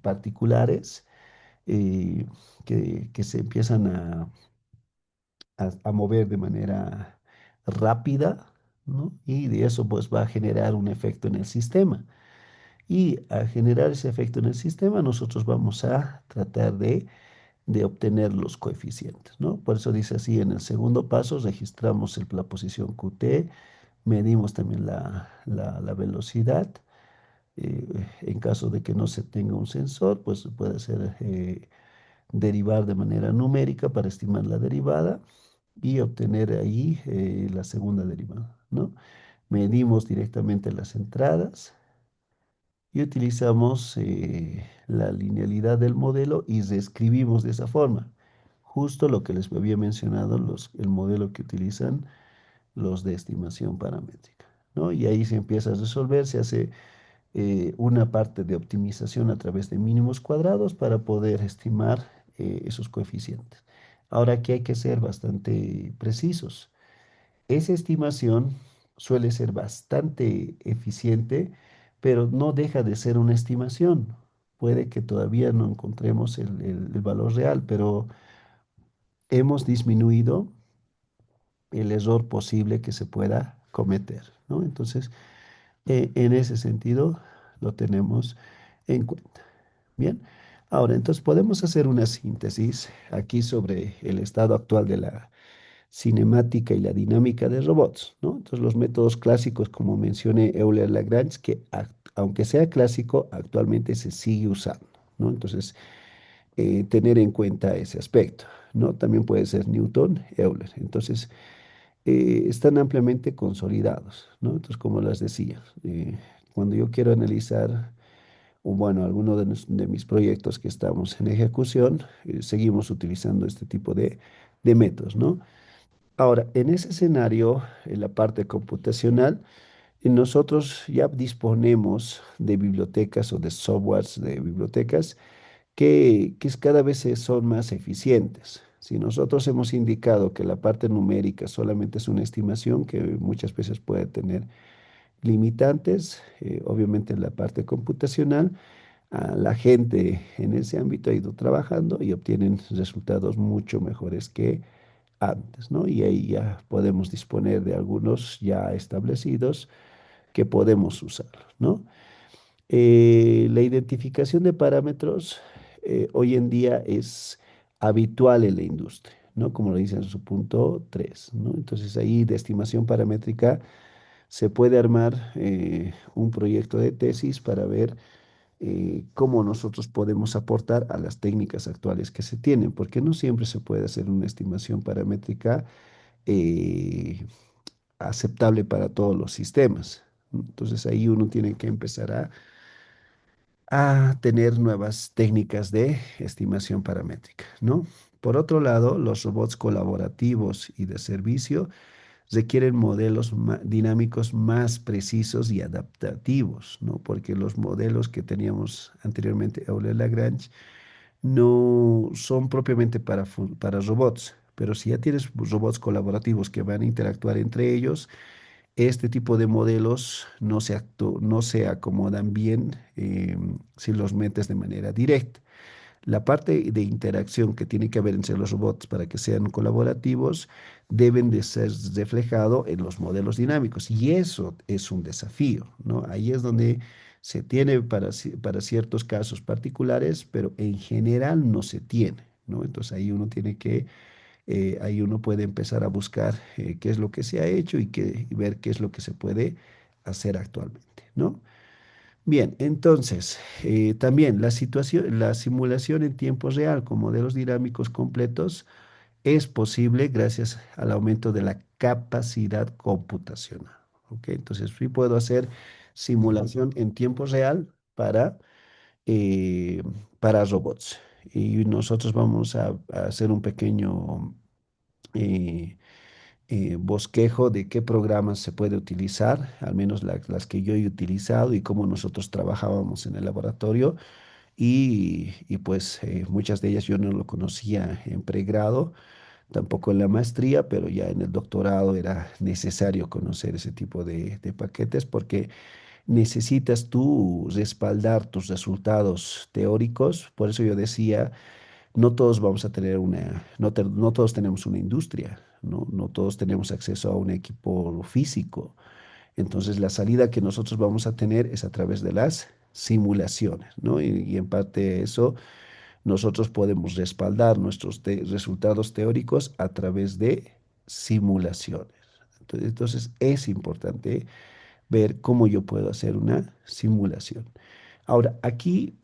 particulares eh, que se empiezan a mover de manera rápida, ¿no? Y de eso pues va a generar un efecto en el sistema. Y al generar ese efecto en el sistema, nosotros vamos a tratar de obtener los coeficientes, ¿no? Por eso dice así, en el segundo paso registramos la posición QT, medimos también la velocidad. En caso de que no se tenga un sensor, pues se puede hacer derivar de manera numérica para estimar la derivada y obtener ahí la segunda derivada, ¿no? Medimos directamente las entradas y utilizamos la linealidad del modelo y reescribimos de esa forma. Justo lo que les había mencionado, el modelo que utilizan los de estimación paramétrica, ¿no? Y ahí se empieza a resolver, se hace una parte de optimización a través de mínimos cuadrados para poder estimar esos coeficientes. Ahora aquí hay que ser bastante precisos. Esa estimación suele ser bastante eficiente, pero no deja de ser una estimación. Puede que todavía no encontremos el valor real, pero hemos disminuido el error posible que se pueda cometer, ¿no? Entonces, en ese sentido, lo tenemos en cuenta. Bien, ahora entonces podemos hacer una síntesis aquí sobre el estado actual de la cinemática y la dinámica de robots, ¿no? Entonces los métodos clásicos, como mencioné, Euler-Lagrange, que aunque sea clásico, actualmente se sigue usando, ¿no? Entonces, tener en cuenta ese aspecto, ¿no? También puede ser Newton-Euler. Entonces, están ampliamente consolidados, ¿no? Entonces, como les decía, cuando yo quiero analizar o bueno, alguno de mis proyectos que estamos en ejecución, seguimos utilizando este tipo de métodos, ¿no? Ahora, en ese escenario, en la parte computacional, nosotros ya disponemos de bibliotecas o de softwares de bibliotecas que cada vez son más eficientes. Si nosotros hemos indicado que la parte numérica solamente es una estimación que muchas veces puede tener limitantes, obviamente en la parte computacional, la gente en ese ámbito ha ido trabajando y obtienen resultados mucho mejores que antes, ¿no? Y ahí ya podemos disponer de algunos ya establecidos que podemos usarlos, ¿no? La identificación de parámetros hoy en día es habitual en la industria, ¿no? Como lo dice en su punto 3, ¿no? Entonces ahí de estimación paramétrica se puede armar un proyecto de tesis para ver cómo nosotros podemos aportar a las técnicas actuales que se tienen, porque no siempre se puede hacer una estimación paramétrica eh, aceptable para todos los sistemas, Entonces ahí uno tiene que empezar a tener nuevas técnicas de estimación paramétrica, ¿no? Por otro lado, los robots colaborativos y de servicio requieren modelos dinámicos más precisos y adaptativos, ¿no? Porque los modelos que teníamos anteriormente, Euler-Lagrange, no son propiamente para robots, pero si ya tienes robots colaborativos que van a interactuar entre ellos, este tipo de modelos no se acomodan bien si los metes de manera directa. La parte de interacción que tiene que haber entre los robots para que sean colaborativos deben de ser reflejado en los modelos dinámicos y eso es un desafío, ¿no? Ahí es donde se tiene para ciertos casos particulares, pero en general no se tiene, ¿no? Entonces ahí uno puede empezar a buscar qué es lo que se ha hecho y ver qué es lo que se puede hacer actualmente, ¿no? Bien, entonces, también la simulación en tiempo real con modelos dinámicos completos es posible gracias al aumento de la capacidad computacional. ¿Ok? Entonces, sí puedo hacer simulación en tiempo real eh, para robots. Y nosotros vamos a hacer un pequeño eh, bosquejo de qué programas se puede utilizar, al menos las que yo he utilizado y cómo nosotros trabajábamos en el laboratorio. Y pues muchas de ellas yo no lo conocía en pregrado, tampoco en la maestría, pero ya en el doctorado era necesario conocer ese tipo de paquetes porque necesitas tú respaldar tus resultados teóricos. Por eso yo decía, no todos vamos a tener no todos tenemos una industria, ¿no? No todos tenemos acceso a un equipo físico. Entonces, la salida que nosotros vamos a tener es a través de las simulaciones, ¿no? Y en parte eso, nosotros podemos respaldar nuestros resultados teóricos a través de simulaciones. Entonces, es importante ver cómo yo puedo hacer una simulación. Ahora, aquí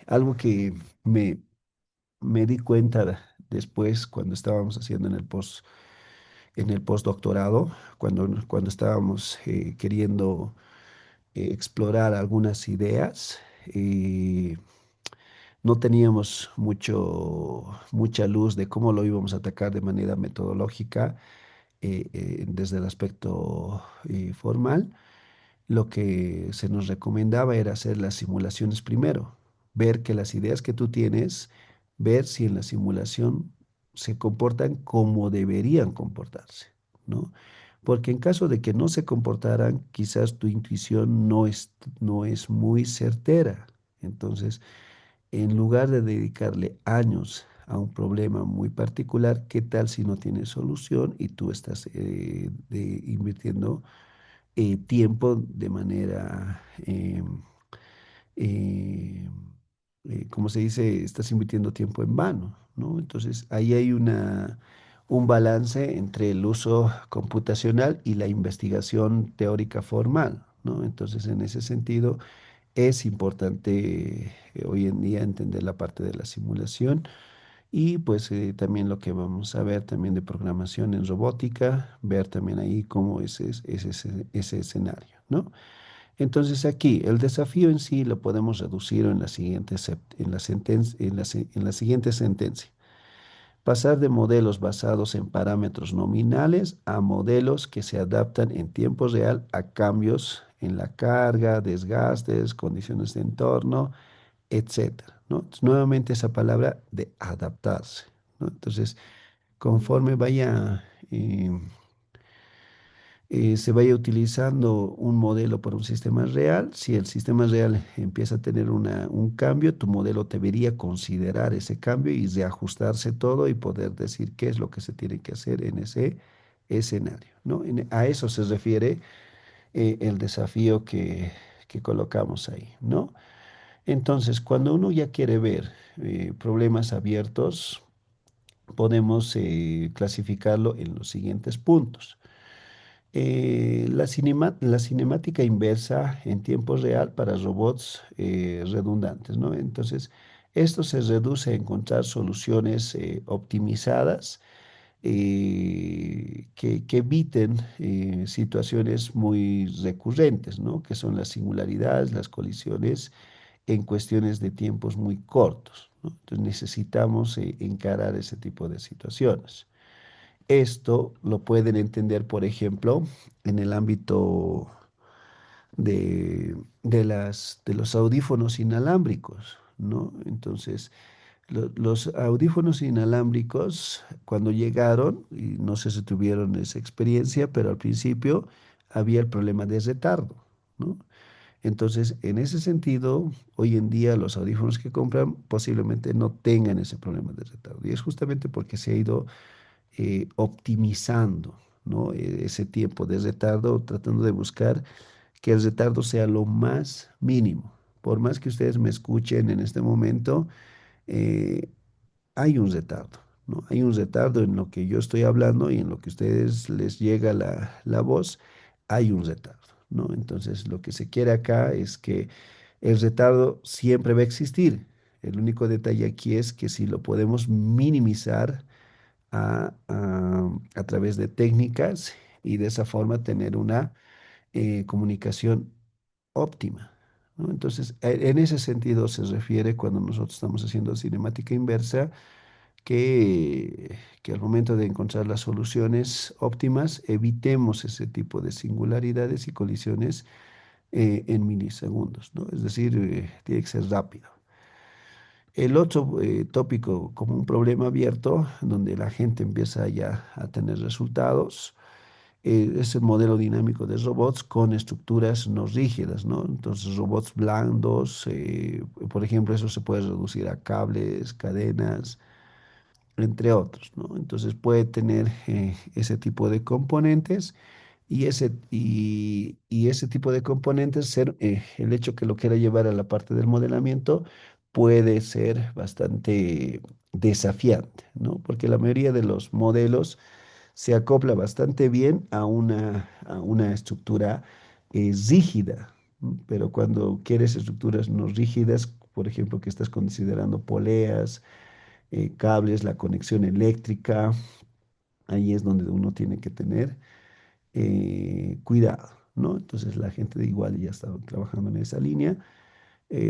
algo que me, me di cuenta después cuando estábamos haciendo en el postdoctorado, cuando estábamos queriendo explorar algunas ideas. No teníamos mucha luz de cómo lo íbamos a atacar de manera metodológica desde el aspecto formal. Lo que se nos recomendaba era hacer las simulaciones primero, ver que las ideas que tú tienes, ver si en la simulación se comportan como deberían comportarse, ¿no? Porque en caso de que no se comportaran, quizás tu intuición no es muy certera. Entonces, en lugar de dedicarle años a un problema muy particular, ¿qué tal si no tiene solución y tú estás invirtiendo tiempo de manera, eh, como se dice, estás invirtiendo tiempo en vano, ¿no? Entonces, ahí hay un balance entre el uso computacional y la investigación teórica formal, ¿no? Entonces, en ese sentido, es importante hoy en día entender la parte de la simulación y pues también lo que vamos a ver también de programación en robótica, ver también ahí cómo ese escenario, ¿no? Entonces aquí el desafío en sí lo podemos reducir en en la siguiente sentencia. Pasar de modelos basados en parámetros nominales a modelos que se adaptan en tiempo real a cambios en la carga, desgastes, condiciones de entorno, etcétera, ¿no? Entonces, nuevamente esa palabra de adaptarse, ¿no? Entonces, conforme se vaya utilizando un modelo por un sistema real, si el sistema real empieza a tener un cambio, tu modelo debería considerar ese cambio y reajustarse todo y poder decir qué es lo que se tiene que hacer en ese escenario, ¿no? A eso se refiere el desafío que colocamos ahí, ¿no? Entonces, cuando uno ya quiere ver problemas abiertos, podemos clasificarlo en los siguientes puntos. La cinemática inversa en tiempo real para robots redundantes, ¿no? Entonces, esto se reduce a encontrar soluciones optimizadas que eviten situaciones muy recurrentes, ¿no? Que son las singularidades, las colisiones en cuestiones de tiempos muy cortos, ¿no? Entonces necesitamos encarar ese tipo de situaciones. Esto lo pueden entender, por ejemplo, en el ámbito de los audífonos inalámbricos, ¿no? Entonces, los audífonos inalámbricos, cuando llegaron, y no sé si tuvieron esa experiencia, pero al principio había el problema de retardo, ¿no? Entonces, en ese sentido, hoy en día los audífonos que compran posiblemente no tengan ese problema de retardo. Y es justamente porque se ha ido optimizando, ¿no? Ese tiempo de retardo, tratando de buscar que el retardo sea lo más mínimo. Por más que ustedes me escuchen en este momento, eh, hay un retardo, ¿no? Hay un retardo en lo que yo estoy hablando y en lo que a ustedes les llega la voz, hay un retardo, ¿no? Entonces, lo que se quiere acá es que el retardo siempre va a existir. El único detalle aquí es que si lo podemos minimizar a través de técnicas y de esa forma tener una comunicación óptima, ¿no? Entonces, en ese sentido se refiere cuando nosotros estamos haciendo cinemática inversa, que al momento de encontrar las soluciones óptimas, evitemos ese tipo de singularidades y colisiones en milisegundos, ¿no? Es decir, tiene que ser rápido. El otro tópico como un problema abierto, donde la gente empieza ya a tener resultados, es el modelo dinámico de robots con estructuras no rígidas, ¿no? Entonces, robots blandos, por ejemplo, eso se puede reducir a cables, cadenas, entre otros, ¿no? Entonces, puede tener ese tipo de componentes y ese tipo de componentes, ser, el hecho que lo quiera llevar a la parte del modelamiento puede ser bastante desafiante, ¿no? Porque la mayoría de los modelos se acopla bastante bien a una estructura rígida, ¿no? Pero cuando quieres estructuras no rígidas, por ejemplo, que estás considerando poleas, cables, la conexión eléctrica, ahí es donde uno tiene que tener cuidado, ¿no? Entonces la gente de igual ya está trabajando en esa línea.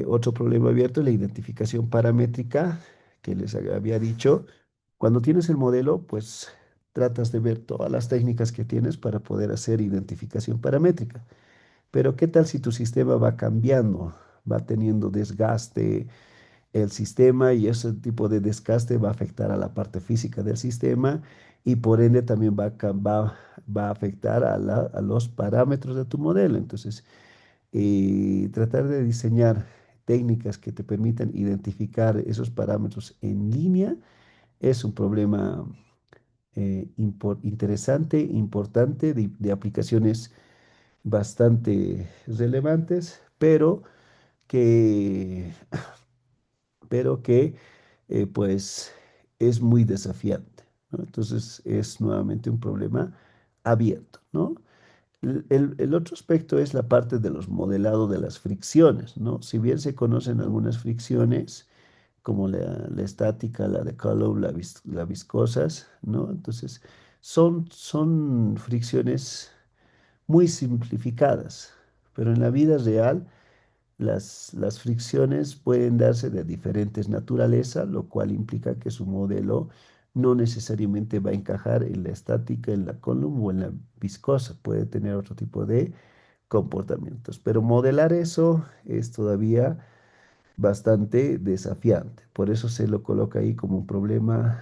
Otro problema abierto es la identificación paramétrica que les había dicho. Cuando tienes el modelo, pues tratas de ver todas las técnicas que tienes para poder hacer identificación paramétrica. Pero ¿qué tal si tu sistema va cambiando, va teniendo desgaste el sistema y ese tipo de desgaste va a afectar a la parte física del sistema y por ende también va a afectar a los parámetros de tu modelo? Entonces, tratar de diseñar técnicas que te permitan identificar esos parámetros en línea es un problema interesante, importante, de aplicaciones bastante relevantes, que, pero que pues es muy desafiante, ¿no? Entonces es nuevamente un problema abierto, ¿no? El otro aspecto es la parte de los modelados de las fricciones, ¿no? Si bien se conocen algunas fricciones, como la estática, la de Coulomb, las viscosas, ¿no? Entonces, son fricciones muy simplificadas, pero en la vida real las fricciones pueden darse de diferentes naturaleza, lo cual implica que su modelo no necesariamente va a encajar en la estática, en la Coulomb o en la viscosa, puede tener otro tipo de comportamientos, pero modelar eso es todavía bastante desafiante. Por eso se lo coloca ahí como un problema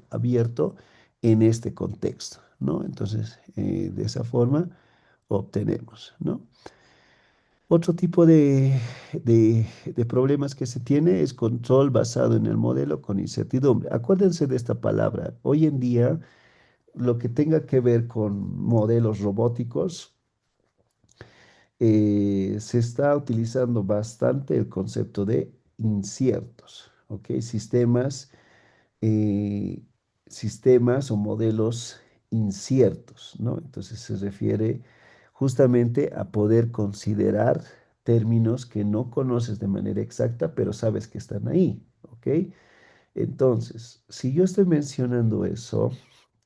abierto en este contexto, ¿no? Entonces, de esa forma obtenemos, ¿no? Otro tipo de problemas que se tiene es control basado en el modelo con incertidumbre. Acuérdense de esta palabra. Hoy en día, lo que tenga que ver con modelos robóticos, se está utilizando bastante el concepto de inciertos, ¿ok? Eh, sistemas o modelos inciertos, ¿no? Entonces se refiere justamente a poder considerar términos que no conoces de manera exacta, pero sabes que están ahí, ¿ok? Entonces, si yo estoy mencionando eso,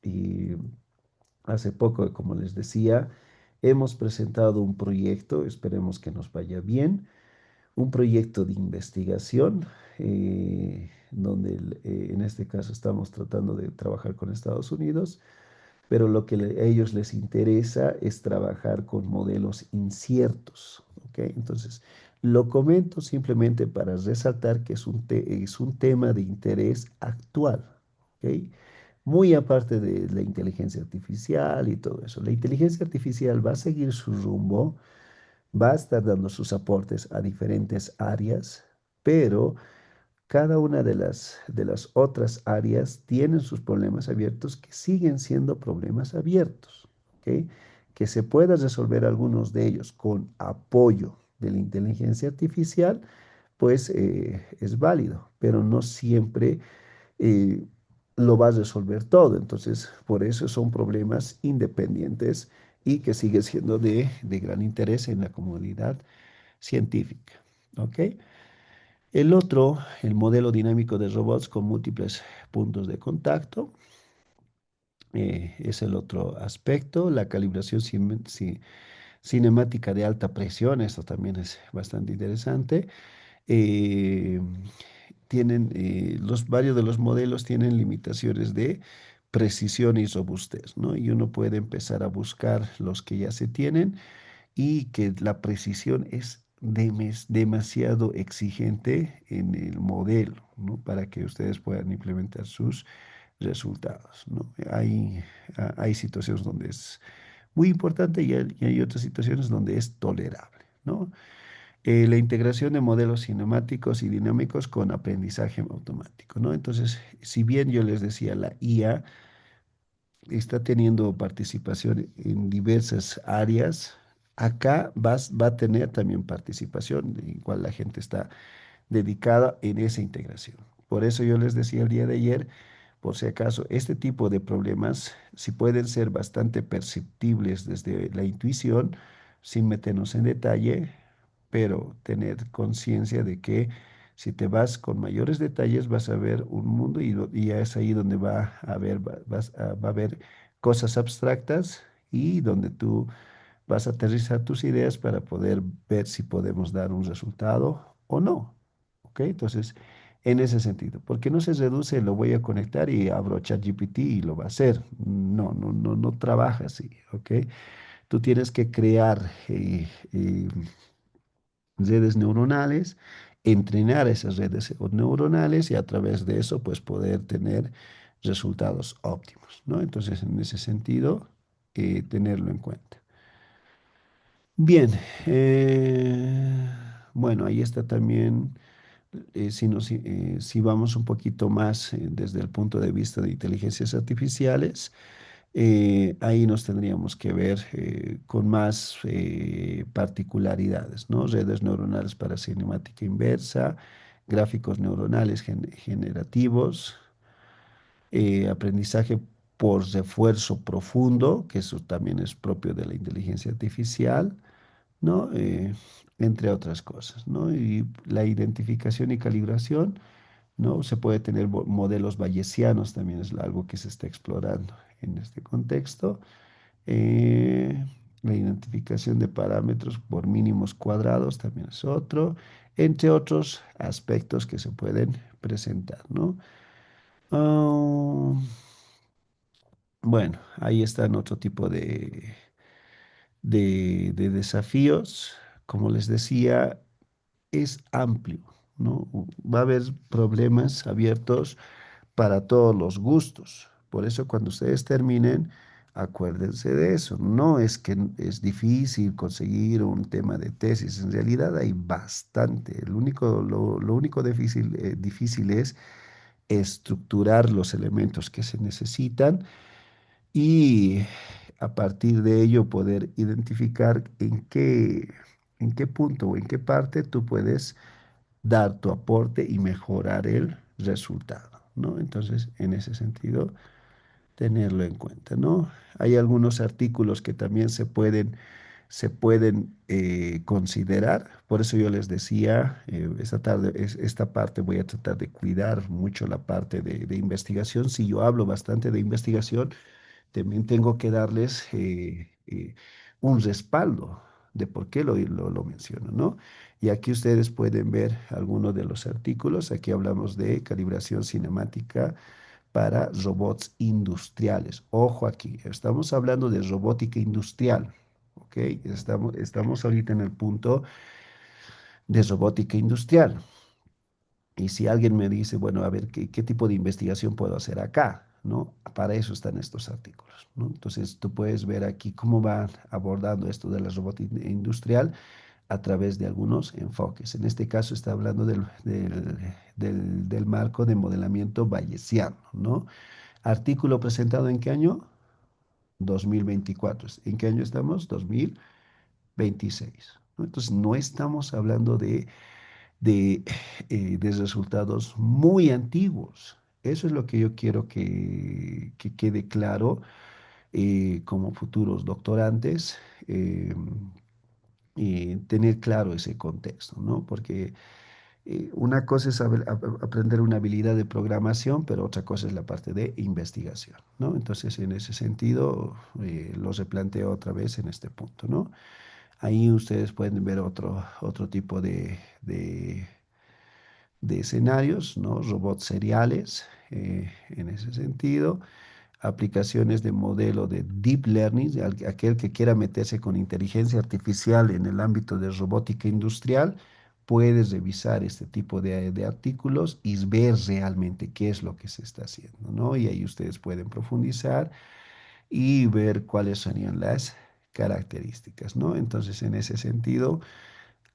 Y hace poco, como les decía, hemos presentado un proyecto, esperemos que nos vaya bien, un proyecto de investigación, donde en este caso estamos tratando de trabajar con Estados Unidos, pero lo que a ellos les interesa es trabajar con modelos inciertos, ¿ok? Entonces, lo comento simplemente para resaltar que es un tema de interés actual, ¿ok? Muy aparte de la inteligencia artificial y todo eso. La inteligencia artificial va a seguir su rumbo, va a estar dando sus aportes a diferentes áreas, pero cada una de las otras áreas tienen sus problemas abiertos que siguen siendo problemas abiertos, ¿ok? Que se pueda resolver algunos de ellos con apoyo de la inteligencia artificial, pues es válido, pero no siempre eh, lo va a resolver todo. Entonces, por eso son problemas independientes y que sigue siendo de gran interés en la comunidad científica, ¿ok? El otro, el modelo dinámico de robots con múltiples puntos de contacto, es el otro aspecto. La calibración cinemática de alta presión, esto también es bastante interesante. Eh, varios de los modelos tienen limitaciones de precisión y robustez, ¿no? Y uno puede empezar a buscar los que ya se tienen y que la precisión es demasiado exigente en el modelo, ¿no? Para que ustedes puedan implementar sus resultados, ¿no? Hay situaciones donde es muy importante y hay otras situaciones donde es tolerable, ¿no? La integración de modelos cinemáticos y dinámicos con aprendizaje automático, ¿no? Entonces, si bien yo les decía, la IA está teniendo participación en diversas áreas. Acá va a tener también participación, igual la gente está dedicada en esa integración. Por eso yo les decía el día de ayer, por si acaso, este tipo de problemas sí pueden ser bastante perceptibles desde la intuición, sin meternos en detalle, pero tener conciencia de que si te vas con mayores detalles vas a ver un mundo y ya es ahí donde va a haber, va a haber cosas abstractas y donde tú vas a aterrizar tus ideas para poder ver si podemos dar un resultado o no. ¿Ok? Entonces, en ese sentido, porque no se reduce, lo voy a conectar y abro ChatGPT y lo va a hacer. No, no trabaja así. ¿Ok? Tú tienes que crear redes neuronales, entrenar esas redes neuronales y a través de eso, pues poder tener resultados óptimos, ¿no? Entonces, en ese sentido, tenerlo en cuenta. Bien, bueno, ahí está también, si vamos un poquito más desde el punto de vista de inteligencias artificiales, ahí nos tendríamos que ver con más particularidades, ¿no? Redes neuronales para cinemática inversa, gráficos neuronales generativos, aprendizaje por refuerzo profundo, que eso también es propio de la inteligencia artificial, ¿no? Entre otras cosas, ¿no? Y la identificación y calibración, ¿no? Se puede tener modelos bayesianos, también es algo que se está explorando en este contexto. Eh, la identificación de parámetros por mínimos cuadrados también es otro, entre otros aspectos que se pueden presentar, ¿no? Ah, bueno, ahí están otro tipo de desafíos. Como les decía, es amplio, ¿no? Va a haber problemas abiertos para todos los gustos. Por eso cuando ustedes terminen, acuérdense de eso. No es que es difícil conseguir un tema de tesis. En realidad hay bastante. Lo único difícil es estructurar los elementos que se necesitan y a partir de ello poder identificar en qué punto o en qué parte tú puedes dar tu aporte y mejorar el resultado, ¿no? Entonces, en ese sentido, tenerlo en cuenta, ¿no? Hay algunos artículos que también se pueden se pueden considerar. Por eso yo les decía, esta tarde, esta parte voy a tratar de cuidar mucho la parte de investigación. Si yo hablo bastante de investigación, también tengo que darles un respaldo de por qué lo menciono, ¿no? Y aquí ustedes pueden ver algunos de los artículos. Aquí hablamos de calibración cinemática para robots industriales. Ojo aquí, estamos hablando de robótica industrial, ¿ok? Estamos ahorita en el punto de robótica industrial. Y si alguien me dice, bueno, a ver, ¿qué tipo de investigación puedo hacer acá? ¿No? Para eso están estos artículos, ¿no? Entonces, tú puedes ver aquí cómo van abordando esto de la robótica industrial a través de algunos enfoques. En este caso está hablando del marco de modelamiento bayesiano, ¿no? Artículo presentado ¿en qué año? 2024. ¿En qué año estamos? 2026. ¿No? Entonces, no estamos hablando de, de resultados muy antiguos. Eso es lo que yo quiero que quede claro como futuros doctorantes, eh, tener claro ese contexto, ¿no? Porque una cosa es aprender una habilidad de programación, pero otra cosa es la parte de investigación, ¿no? Entonces, en ese sentido, lo replanteo otra vez en este punto, ¿no? Ahí ustedes pueden ver otro tipo de escenarios, ¿no? Robots seriales, en ese sentido, aplicaciones de modelo de deep learning, aquel que quiera meterse con inteligencia artificial en el ámbito de robótica industrial, puede revisar este tipo de artículos y ver realmente qué es lo que se está haciendo, ¿no? Y ahí ustedes pueden profundizar y ver cuáles serían las características, ¿no? Entonces, en ese sentido,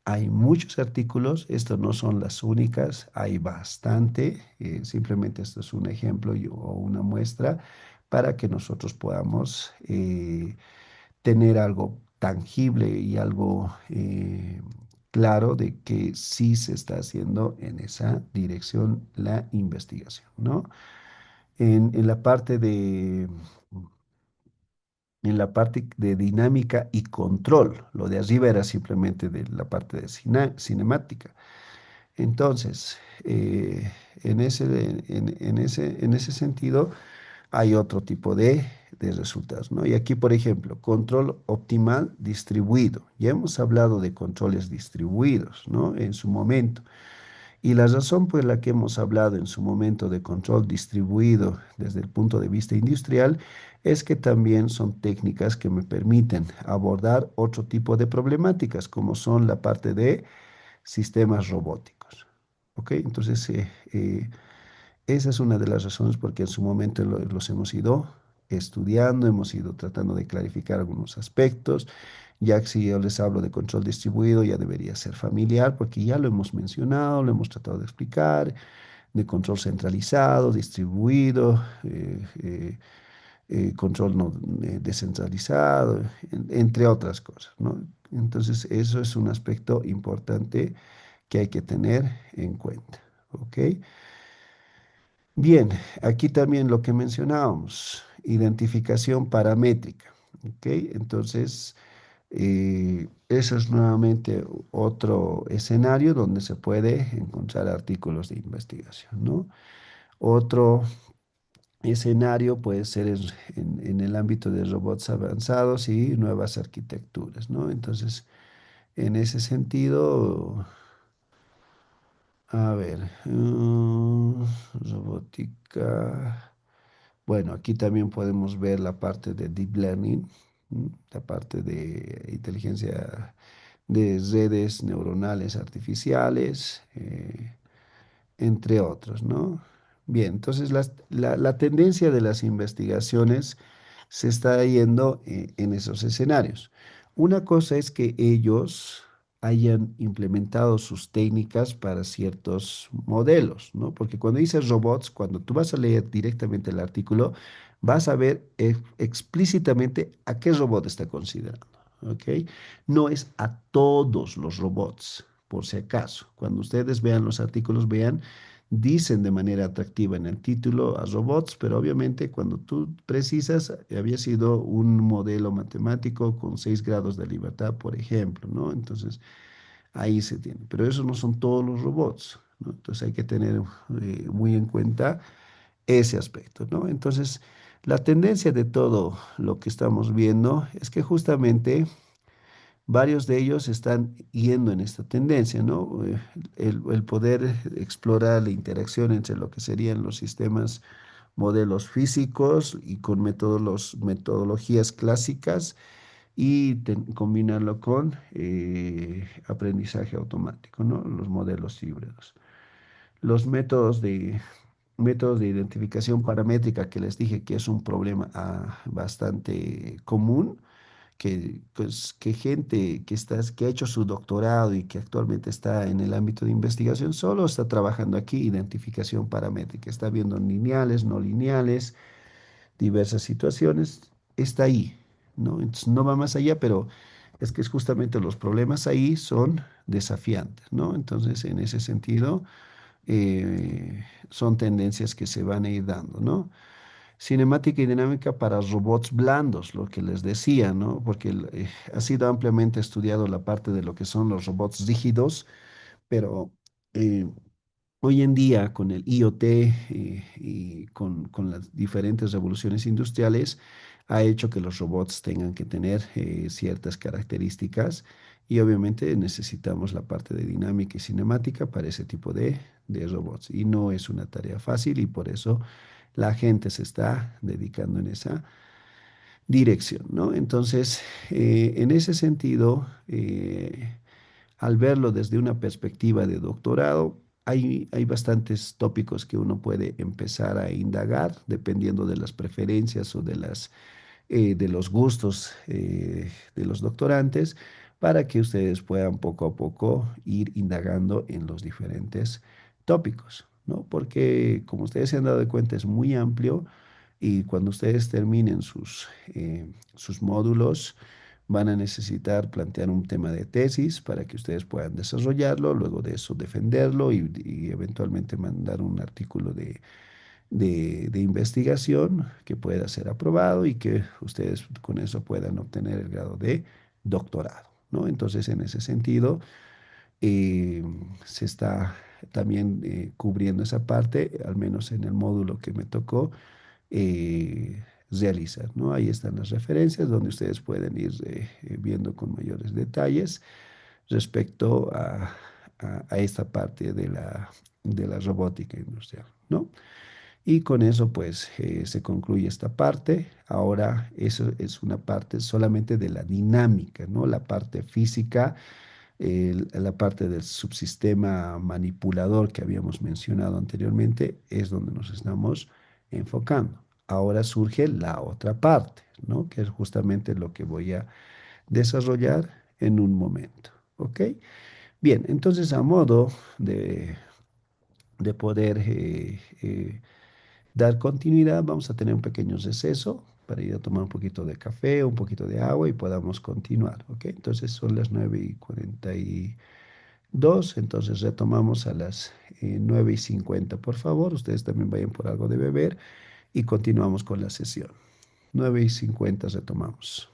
hay muchos artículos, estos no son las únicas, hay bastante, simplemente esto es un ejemplo o una muestra para que nosotros podamos tener algo tangible y algo claro de que sí se está haciendo en esa dirección la investigación, ¿no? En la parte en la parte de dinámica y control, lo de arriba era simplemente de la parte de cinemática. Entonces, en ese sentido, hay otro tipo de resultados, ¿no? Y aquí, por ejemplo, control optimal distribuido. Ya hemos hablado de controles distribuidos, ¿no? En su momento. Y la razón por la que hemos hablado en su momento de control distribuido desde el punto de vista industrial es que también son técnicas que me permiten abordar otro tipo de problemáticas, como son la parte de sistemas robóticos. ¿Ok? Entonces, esa es una de las razones porque en su momento los hemos ido estudiando, hemos ido tratando de clarificar algunos aspectos. Ya que si yo les hablo de control distribuido, ya debería ser familiar porque ya lo hemos mencionado, lo hemos tratado de explicar, de control centralizado, distribuido, control no, descentralizado, entre otras cosas, ¿no? Entonces, eso es un aspecto importante que hay que tener en cuenta. ¿Ok? Bien, aquí también lo que mencionábamos, identificación paramétrica. ¿Ok? Entonces, eso es nuevamente otro escenario donde se puede encontrar artículos de investigación, ¿no? Otro escenario puede ser en el ámbito de robots avanzados y nuevas arquitecturas, ¿no? Entonces, en ese sentido, a ver, robótica. Bueno, aquí también podemos ver la parte de deep learning, la parte de inteligencia de redes neuronales artificiales, entre otros, ¿no? Bien, entonces la tendencia de las investigaciones se está yendo en esos escenarios. Una cosa es que ellos hayan implementado sus técnicas para ciertos modelos, ¿no? Porque cuando dices robots, cuando tú vas a leer directamente el artículo, vas a ver explícitamente a qué robot está considerando, ¿ok? No es a todos los robots, por si acaso. Cuando ustedes vean los artículos, vean Dicen de manera atractiva en el título a robots, pero obviamente cuando tú precisas, había sido un modelo matemático con 6 grados de libertad, por ejemplo, ¿no? Entonces, ahí se tiene. Pero esos no son todos los robots, ¿no? Entonces hay que tener muy en cuenta ese aspecto, ¿no? Entonces, la tendencia de todo lo que estamos viendo es que justamente varios de ellos están yendo en esta tendencia, ¿no? El poder explorar la interacción entre lo que serían los sistemas, modelos físicos y con metodologías clásicas y combinarlo con aprendizaje automático, ¿no? Los modelos híbridos. Los métodos de identificación paramétrica que les dije que es un problema bastante común, que, pues, que gente que ha hecho su doctorado y que actualmente está en el ámbito de investigación solo está trabajando aquí identificación paramétrica, está viendo lineales, no lineales, diversas situaciones, está ahí, ¿no? Entonces no va más allá, pero es justamente los problemas ahí son desafiantes, ¿no? Entonces, en ese sentido, son tendencias que se van a ir dando, ¿no? Cinemática y dinámica para robots blandos, lo que les decía, ¿no? Porque ha sido ampliamente estudiado la parte de lo que son los robots rígidos, pero eh, hoy en día con el IoT y con las diferentes revoluciones industriales, ha hecho que los robots tengan que tener ciertas características y obviamente necesitamos la parte de dinámica y cinemática para ese tipo de robots. Y no es una tarea fácil y por eso la gente se está dedicando en esa dirección, ¿no? Entonces, en ese sentido, al verlo desde una perspectiva de doctorado, hay bastantes tópicos que uno puede empezar a indagar dependiendo de las preferencias o de los gustos de los doctorantes para que ustedes puedan poco a poco ir indagando en los diferentes tópicos, ¿no? Porque como ustedes se han dado cuenta es muy amplio y cuando ustedes terminen sus módulos, van a necesitar plantear un tema de tesis para que ustedes puedan desarrollarlo, luego de eso defenderlo y eventualmente mandar un artículo de investigación que pueda ser aprobado y que ustedes con eso puedan obtener el grado de doctorado, ¿no? Entonces, en ese sentido, eh, se está también cubriendo esa parte, al menos en el módulo que me tocó realizar, ¿no? Ahí están las referencias donde ustedes pueden ir viendo con mayores detalles respecto a esta parte de la robótica industrial, ¿no? Y con eso, pues, se concluye esta parte. Ahora, eso es una parte solamente de la dinámica, ¿no? La parte física, la parte del subsistema manipulador que habíamos mencionado anteriormente, es donde nos estamos enfocando. Ahora surge la otra parte, ¿no? Que es justamente lo que voy a desarrollar en un momento, ¿ok? Bien, entonces a modo de poder dar continuidad, vamos a tener un pequeño receso para ir a tomar un poquito de café, un poquito de agua y podamos continuar, ¿ok? Entonces son las 9:42, entonces retomamos a las 9:50, por favor. Ustedes también vayan por algo de beber y continuamos con la sesión. 9:50 retomamos.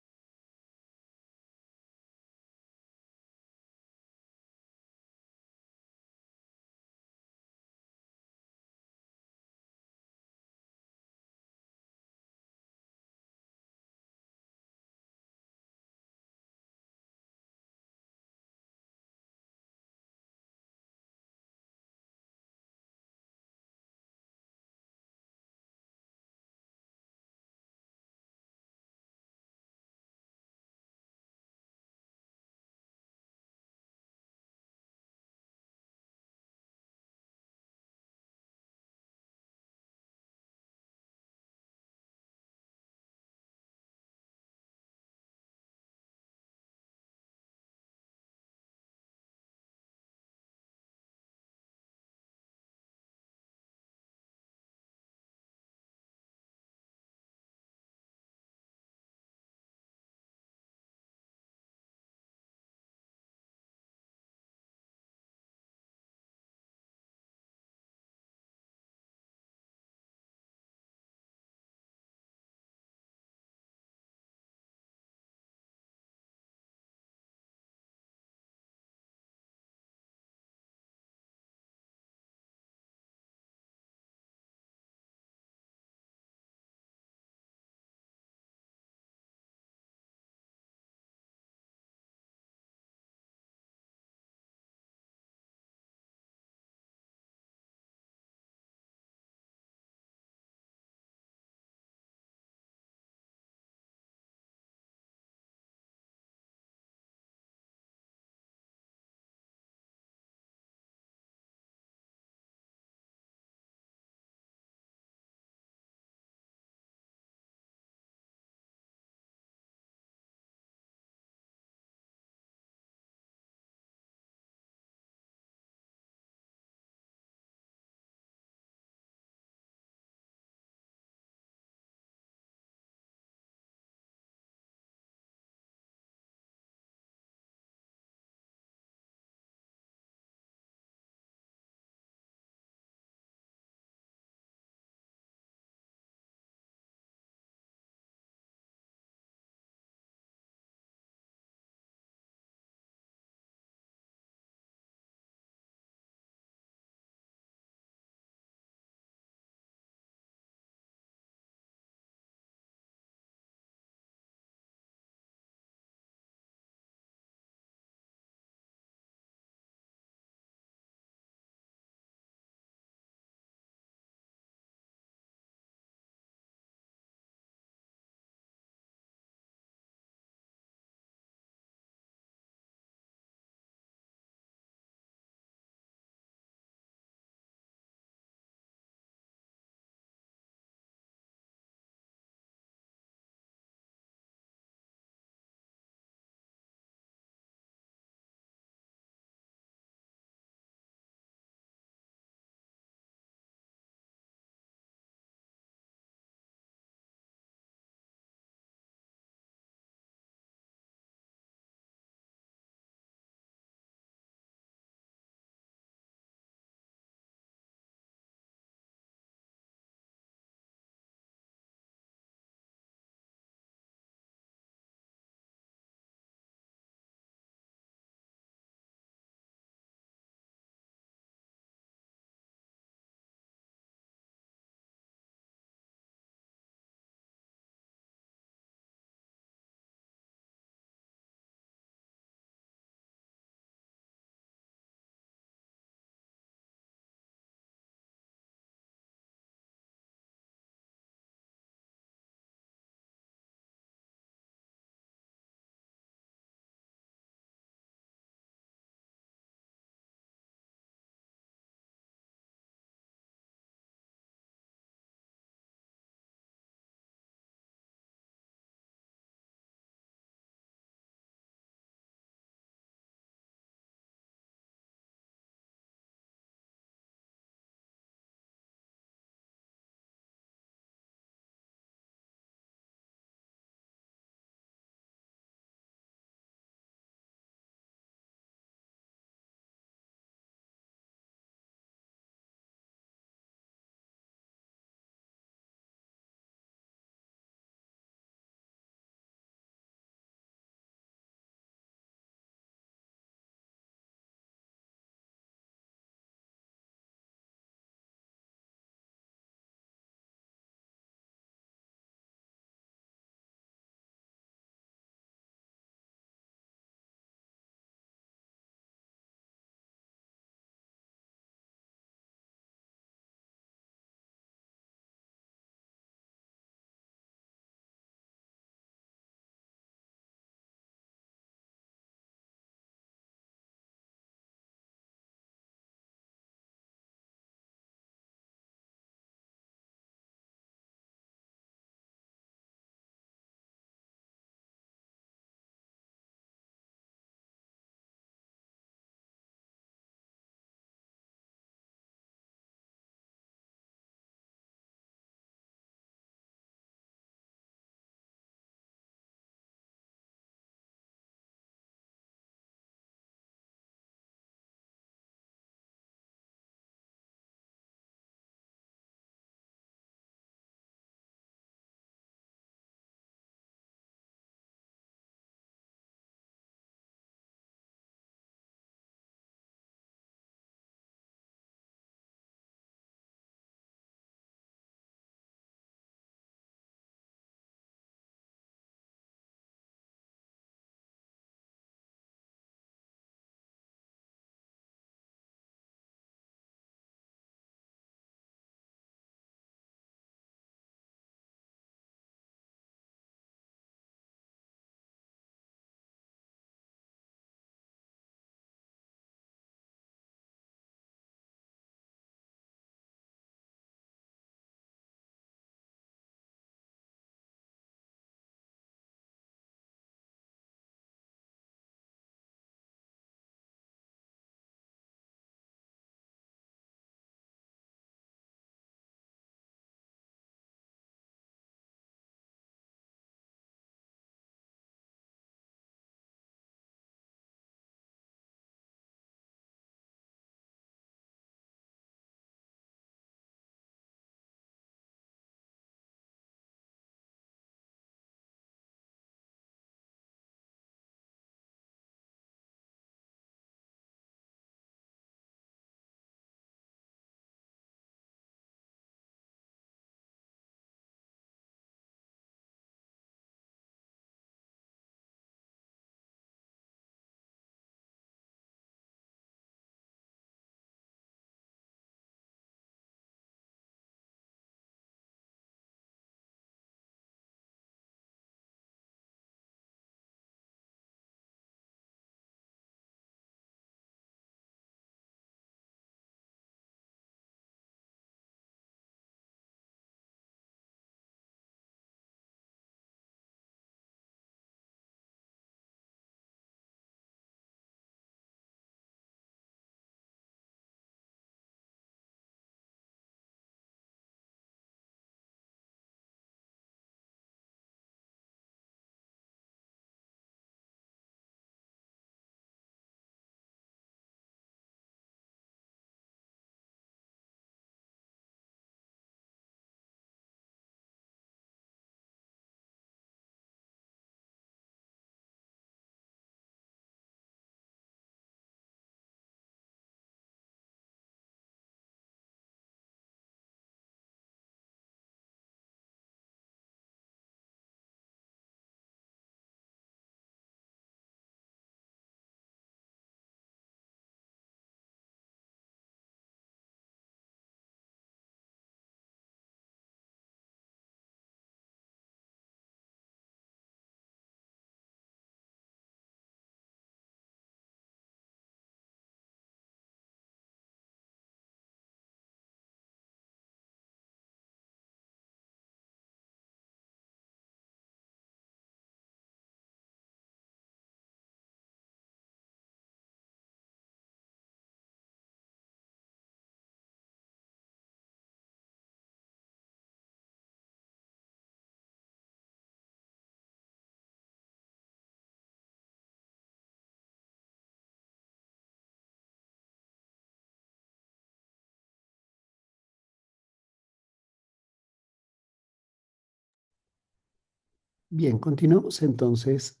Bien, continuamos entonces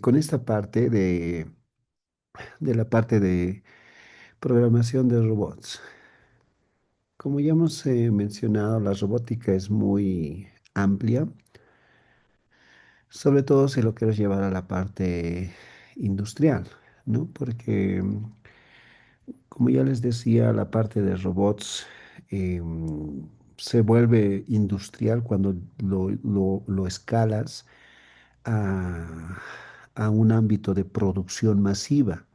con esta parte de la parte de programación de robots. Como ya hemos mencionado, la robótica es muy amplia, sobre todo si lo quieres llevar a la parte industrial, ¿no? Porque, como ya les decía, la parte de robots se vuelve industrial cuando lo escalas a, a un ámbito de producción masiva.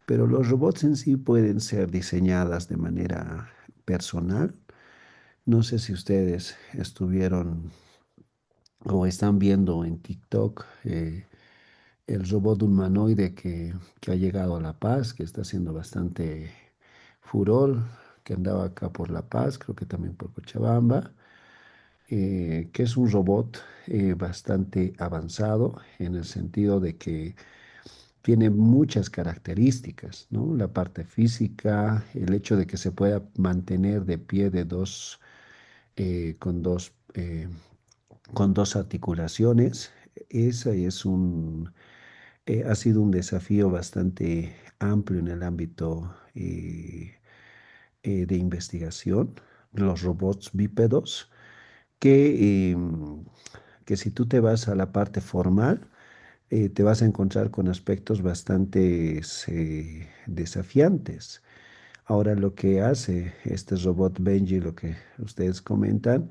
Pero los robots en sí pueden ser diseñadas de manera personal. No sé si ustedes estuvieron o están viendo en TikTok el robot humanoide que ha llegado a La Paz, que está haciendo bastante furor, que andaba acá por La Paz, creo que también por Cochabamba, que es un robot bastante avanzado en el sentido de que tiene muchas características, ¿no? La parte física, el hecho de que se pueda mantener de pie de dos, con dos articulaciones, ese es ha sido un desafío bastante amplio en el ámbito de investigación, los robots bípedos, que si tú te vas a la parte formal, te vas a encontrar con aspectos bastante desafiantes. Ahora, lo que hace este robot Benji, lo que ustedes comentan,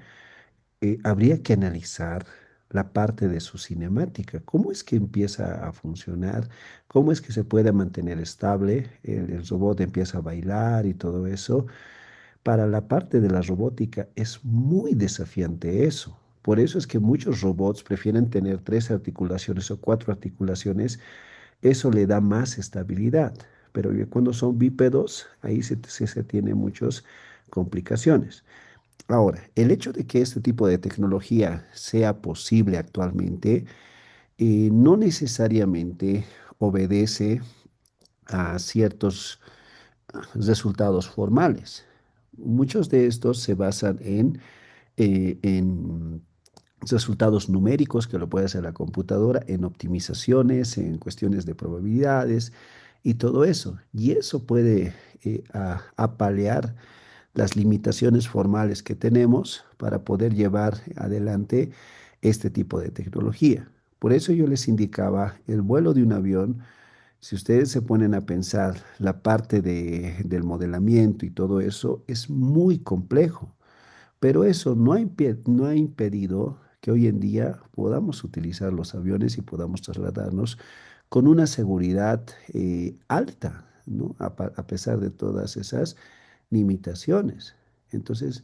habría que analizar la parte de su cinemática. ¿Cómo es que empieza a funcionar? ¿Cómo es que se puede mantener estable? El robot empieza a bailar y todo eso. Para la parte de la robótica es muy desafiante eso. Por eso es que muchos robots prefieren tener tres articulaciones o cuatro articulaciones. Eso le da más estabilidad. Pero ya cuando son bípedos, ahí se tiene muchas complicaciones. Ahora, el hecho de que este tipo de tecnología sea posible actualmente no necesariamente obedece a ciertos resultados formales. Muchos de estos se basan en resultados numéricos que lo puede hacer la computadora, en optimizaciones, en cuestiones de probabilidades y todo eso. Y eso puede apalear las limitaciones formales que tenemos para poder llevar adelante este tipo de tecnología. Por eso yo les indicaba el vuelo de un avión. Si ustedes se ponen a pensar la parte del modelamiento y todo eso, es muy complejo. Pero eso no ha impedido que hoy en día podamos utilizar los aviones y podamos trasladarnos con una seguridad alta, ¿no? A pesar de todas esas limitaciones. Entonces,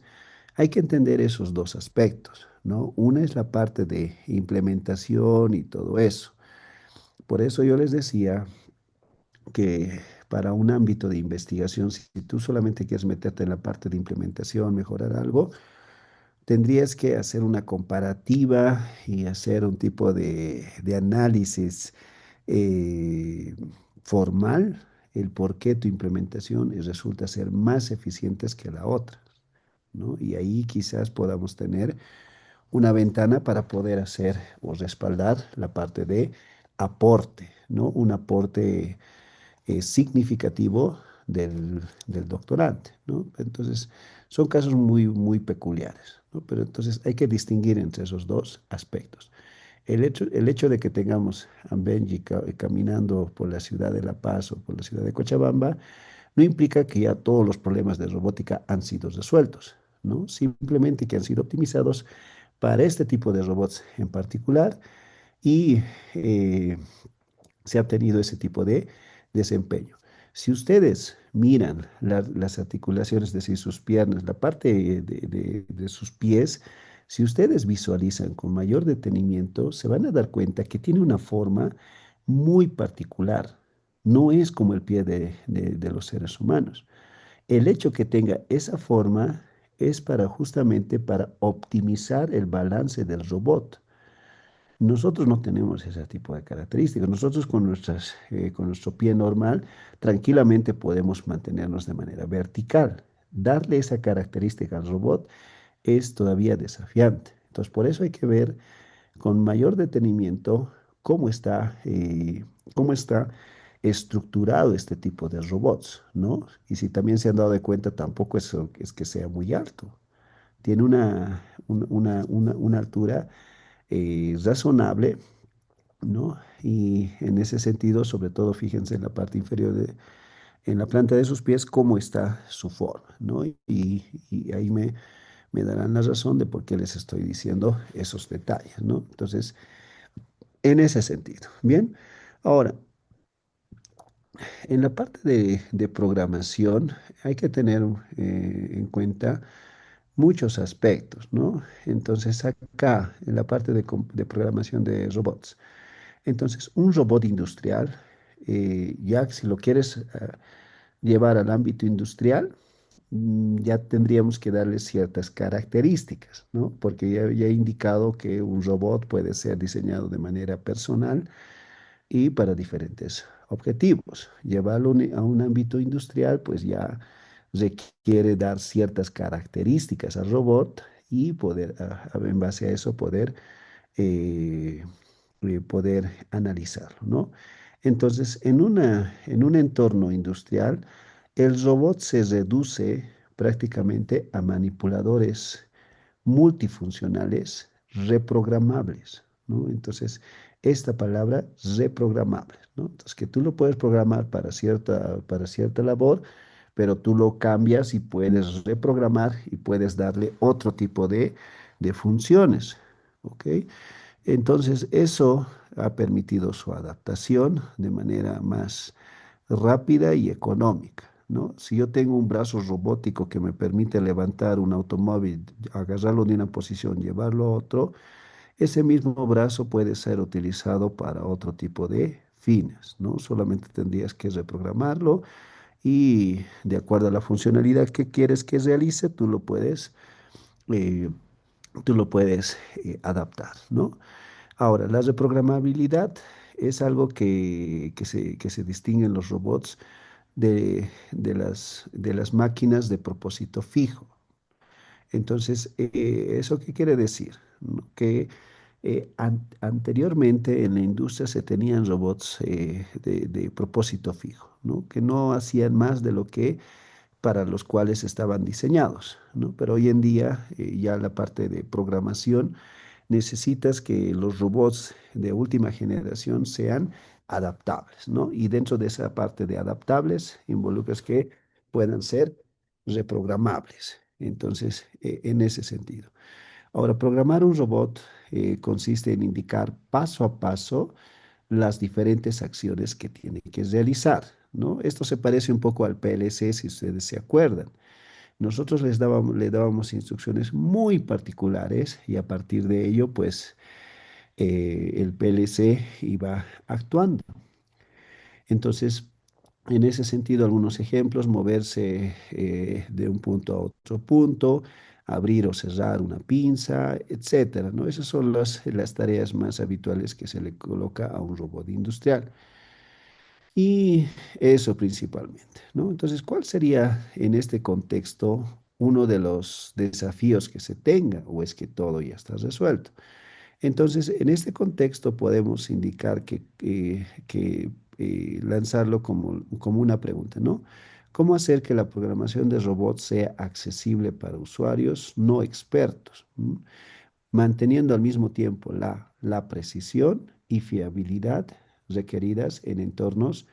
hay que entender esos dos aspectos, ¿no? Una es la parte de implementación y todo eso. Por eso yo les decía que para un ámbito de investigación, si tú solamente quieres meterte en la parte de implementación, mejorar algo, tendrías que hacer una comparativa y hacer un tipo de análisis eh, formal, el por qué tu implementación resulta ser más eficientes que la otra, ¿no? Y ahí quizás podamos tener una ventana para poder hacer o respaldar la parte de aporte, ¿no? Un aporte significativo del doctorante, ¿no? Entonces, son casos muy, muy peculiares, ¿no? Pero entonces hay que distinguir entre esos dos aspectos. El hecho de que tengamos a Benji caminando por la ciudad de La Paz o por la ciudad de Cochabamba no implica que ya todos los problemas de robótica han sido resueltos, ¿no? Simplemente que han sido optimizados para este tipo de robots en particular y eh, se ha obtenido ese tipo de desempeño. Si ustedes miran las articulaciones, es decir, sus piernas, la parte de sus pies, si ustedes visualizan con mayor detenimiento, se van a dar cuenta que tiene una forma muy particular. No es como el pie de los seres humanos. El hecho que tenga esa forma es para justamente para optimizar el balance del robot. Nosotros no tenemos ese tipo de características. Nosotros con nuestro pie normal tranquilamente podemos mantenernos de manera vertical. Darle esa característica al robot es todavía desafiante. Entonces, por eso hay que ver. con mayor detenimiento cómo está estructurado este tipo de robots, ¿no? Y si también se han dado de cuenta, tampoco es que sea muy alto. Tiene una altura razonable, ¿no? Y en ese sentido, sobre todo, fíjense en la parte inferior en la planta de sus pies, cómo está su forma, ¿no? Y ahí me darán la razón de por qué les estoy diciendo esos detalles, ¿no? Entonces, en ese sentido, ¿bien? Ahora, en la parte de programación hay que tener en cuenta muchos aspectos, ¿no? Entonces, acá, en la parte de programación de robots, entonces, un robot industrial, ya si lo quieres llevar al ámbito industrial, ya tendríamos que darle ciertas características, ¿no? Porque ya he indicado que un robot puede ser diseñado de manera personal y para diferentes objetivos. Llevarlo a un ámbito industrial, pues ya requiere dar ciertas características al robot y poder, en base a eso, eh, poder analizarlo, ¿no? Entonces, en un entorno industrial, el robot se reduce prácticamente a manipuladores multifuncionales reprogramables, ¿no? Entonces, esta palabra reprogramable, ¿no? Entonces, que tú lo puedes programar para cierta labor, pero tú lo cambias y puedes reprogramar y puedes darle otro tipo de funciones, ¿ok? Entonces, eso ha permitido su adaptación de manera más rápida y económica, ¿no? Si yo tengo un brazo robótico que me permite levantar un automóvil, agarrarlo de una posición, llevarlo a otro, ese mismo brazo puede ser utilizado para otro tipo de fines, ¿no? Solamente tendrías que reprogramarlo y de acuerdo a la funcionalidad que quieres que realice, eh, tú lo puedes adaptar, ¿no? Ahora, la reprogramabilidad es algo que se distingue en los robots de las máquinas de propósito fijo. Entonces, ¿eso qué quiere decir? ¿No? Que anteriormente en la industria se tenían robots de propósito fijo, ¿no? Que no hacían más de lo que para los cuales estaban diseñados, ¿no? Pero hoy en día ya la parte de programación necesitas que los robots de última generación sean adaptables, ¿no? Y dentro de esa parte de adaptables involucras que puedan ser reprogramables. Entonces, en ese sentido. Ahora, programar un robot consiste en indicar paso a paso las diferentes acciones que tiene que realizar, ¿no? Esto se parece un poco al PLC, si ustedes se acuerdan. Nosotros le dábamos instrucciones muy particulares y a partir de ello, pues, el PLC iba actuando. Entonces, en ese sentido, algunos ejemplos, moverse de un punto a otro punto, abrir o cerrar una pinza, etcétera, ¿no? Esas son las tareas más habituales que se le coloca a un robot industrial. Y eso principalmente, ¿no? Entonces, ¿cuál sería en este contexto uno de los desafíos que se tenga o es que todo ya está resuelto? Entonces, en este contexto podemos indicar que lanzarlo como una pregunta, ¿no? ¿Cómo hacer que la programación de robots sea accesible para usuarios no expertos? Manteniendo al mismo tiempo la precisión y fiabilidad requeridas en entornos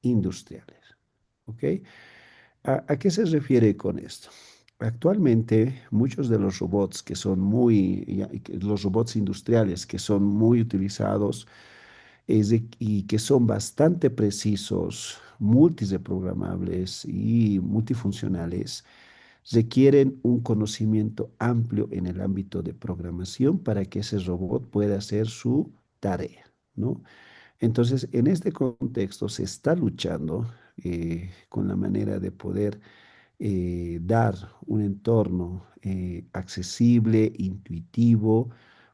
industriales. ¿Ok? ¿A qué se refiere con esto? Actualmente, muchos de los robots que son los robots industriales que son muy utilizados y que son bastante precisos, multiprogramables y multifuncionales, requieren un conocimiento amplio en el ámbito de programación para que ese robot pueda hacer su tarea, ¿no? Entonces, en este contexto se está luchando con la manera de poder dar un entorno accesible, intuitivo,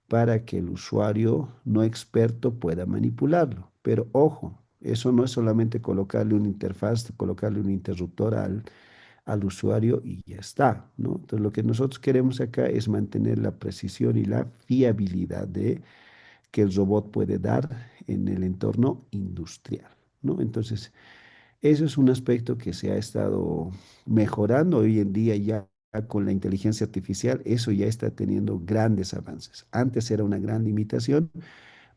para que el usuario no experto pueda manipularlo. Pero ojo, eso no es solamente colocarle una interfaz, colocarle un interruptor al usuario y ya está, ¿no? Entonces, lo que nosotros queremos acá es mantener la precisión y la fiabilidad que el robot puede dar en el entorno industrial, ¿no? Entonces, eso es un aspecto que se ha estado mejorando hoy en día ya con la inteligencia artificial. Eso ya está teniendo grandes avances. Antes era una gran limitación,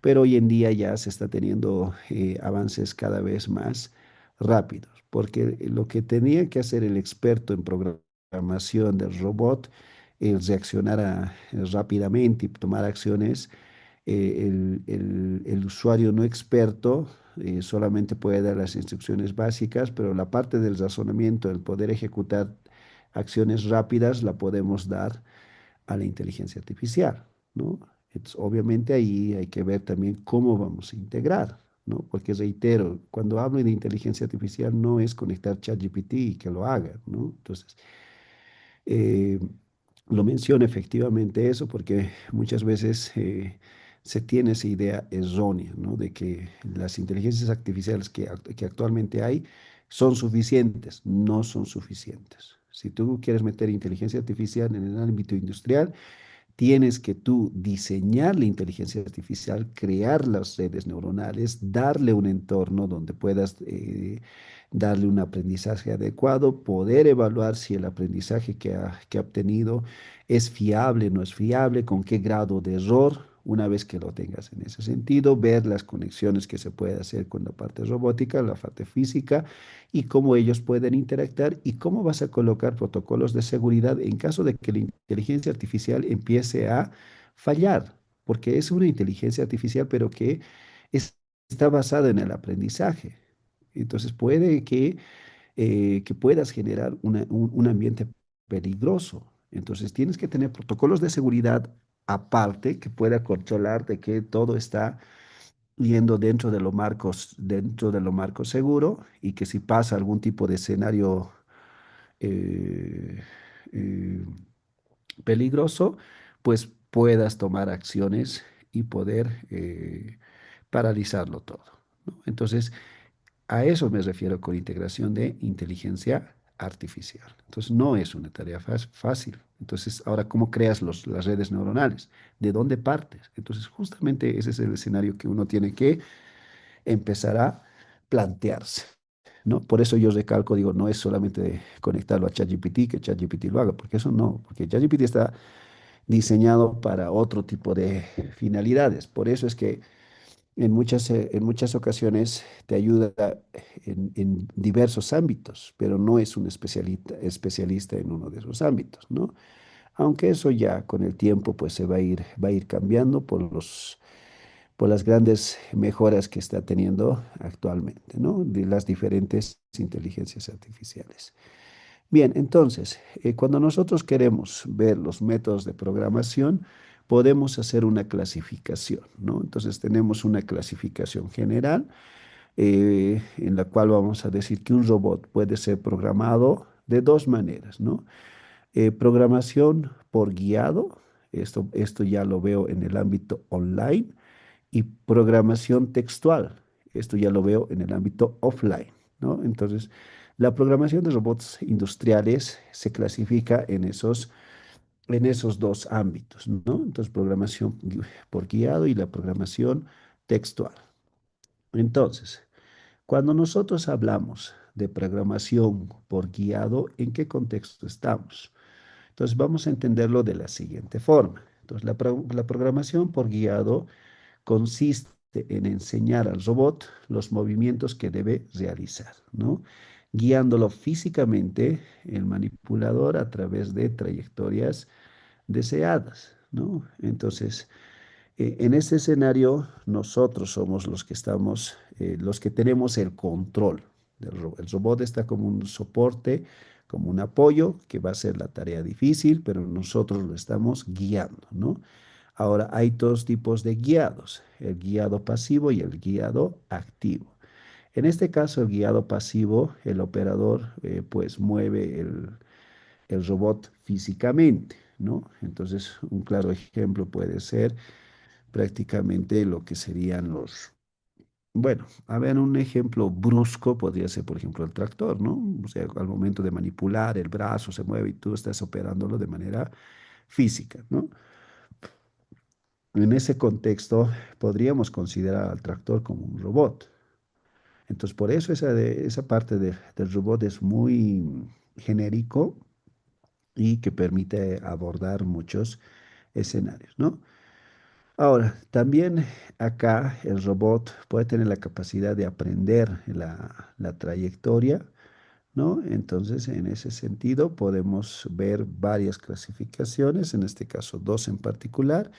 pero hoy en día ya se está teniendo avances cada vez más rápidos, porque lo que tenía que hacer el experto en programación del robot es reaccionar rápidamente y tomar acciones. El usuario no experto solamente puede dar las instrucciones básicas, pero la parte del razonamiento, el poder ejecutar acciones rápidas, la podemos dar a la inteligencia artificial, ¿no? Entonces, obviamente ahí hay que ver también cómo vamos a integrar, ¿no? Porque reitero, cuando hablo de inteligencia artificial no es conectar ChatGPT y que lo haga, ¿no? Entonces, eh, lo menciono efectivamente eso porque muchas veces se tiene esa idea errónea, ¿no? De que las inteligencias artificiales que actualmente hay son suficientes. No son suficientes. Si tú quieres meter inteligencia artificial en el ámbito industrial, tienes que tú diseñar la inteligencia artificial, crear las redes neuronales, darle un entorno donde puedas darle un aprendizaje adecuado, poder evaluar si el aprendizaje que ha obtenido es fiable, no es fiable, con qué grado de error. Una vez que lo tengas en ese sentido, ver las conexiones que se puede hacer con la parte robótica, la parte física y cómo ellos pueden interactuar y cómo vas a colocar protocolos de seguridad en caso de que la inteligencia artificial empiece a fallar, porque es una inteligencia artificial, pero que está basada en el aprendizaje. Entonces puede que puedas generar un ambiente peligroso. Entonces tienes que tener protocolos de seguridad aparte que pueda controlar de que todo está yendo dentro de lo marcos seguro y que si pasa algún tipo de escenario eh, eh, peligroso, pues puedas tomar acciones y poder paralizarlo todo, ¿no? Entonces, a eso me refiero con integración de inteligencia artificial. Entonces, no es una tarea fácil. Entonces, ahora, ¿cómo creas las redes neuronales? ¿De dónde partes? Entonces, justamente ese es el escenario que uno tiene que empezar a plantearse, ¿no? Por eso yo recalco, digo, no es solamente de conectarlo a ChatGPT, que ChatGPT lo haga, porque eso no, porque ChatGPT está diseñado para otro tipo de finalidades. Por eso es que en muchas ocasiones te ayuda en diversos ámbitos, pero no es un especialista en uno de esos ámbitos, ¿no? Aunque eso ya con el tiempo pues va a ir cambiando por las grandes mejoras que está teniendo actualmente, ¿no? De las diferentes inteligencias artificiales. Bien, entonces, cuando nosotros queremos ver los métodos de programación, podemos hacer una clasificación, ¿no? Entonces tenemos una clasificación general en la cual vamos a decir que un robot puede ser programado de dos maneras, ¿no? Programación por guiado, esto ya lo veo en el ámbito online, y programación textual, esto ya lo veo en el ámbito offline, ¿no? Entonces, la programación de robots industriales se clasifica en esos dos ámbitos, ¿no? Entonces, programación por guiado y la programación textual. Entonces, cuando nosotros hablamos de programación por guiado, ¿en qué contexto estamos? Entonces, vamos a entenderlo de la siguiente forma. Entonces, la programación por guiado consiste en enseñar al robot los movimientos que debe realizar, ¿no? Guiándolo físicamente el manipulador a través de trayectorias deseadas, ¿no? Entonces, en este escenario, nosotros somos los que tenemos el control del robot. El robot está como un soporte, como un apoyo, que va a ser la tarea difícil, pero nosotros lo estamos guiando, ¿no? Ahora, hay dos tipos de guiados, el guiado pasivo y el guiado activo. En este caso, el guiado pasivo, el operador pues mueve el robot físicamente, ¿no? Entonces, un claro ejemplo puede ser prácticamente lo que serían bueno, a ver, un ejemplo brusco podría ser, por ejemplo, el tractor, ¿no? O sea, al momento de manipular, el brazo se mueve y tú estás operándolo de manera física, ¿no? En ese contexto, podríamos considerar al tractor como un robot. Entonces, por eso esa parte del robot es muy genérico y que permite abordar muchos escenarios, ¿no? Ahora, también acá el robot puede tener la capacidad de aprender la trayectoria, ¿no? Entonces, en ese sentido, podemos ver varias clasificaciones, en este caso dos en particular,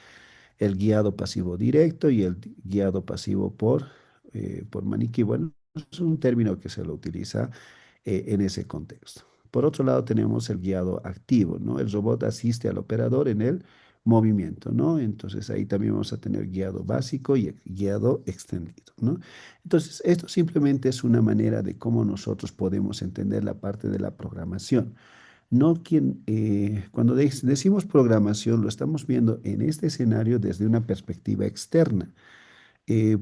el guiado pasivo directo y el guiado pasivo por maniquí. Bueno, es un término que se lo utiliza en ese contexto. Por otro lado, tenemos el guiado activo, ¿no? El robot asiste al operador en el movimiento, ¿no? Entonces ahí también vamos a tener guiado básico y guiado extendido, ¿no? Entonces, esto simplemente es una manera de cómo nosotros podemos entender la parte de la programación. No cuando decimos programación, lo estamos viendo en este escenario desde una perspectiva externa,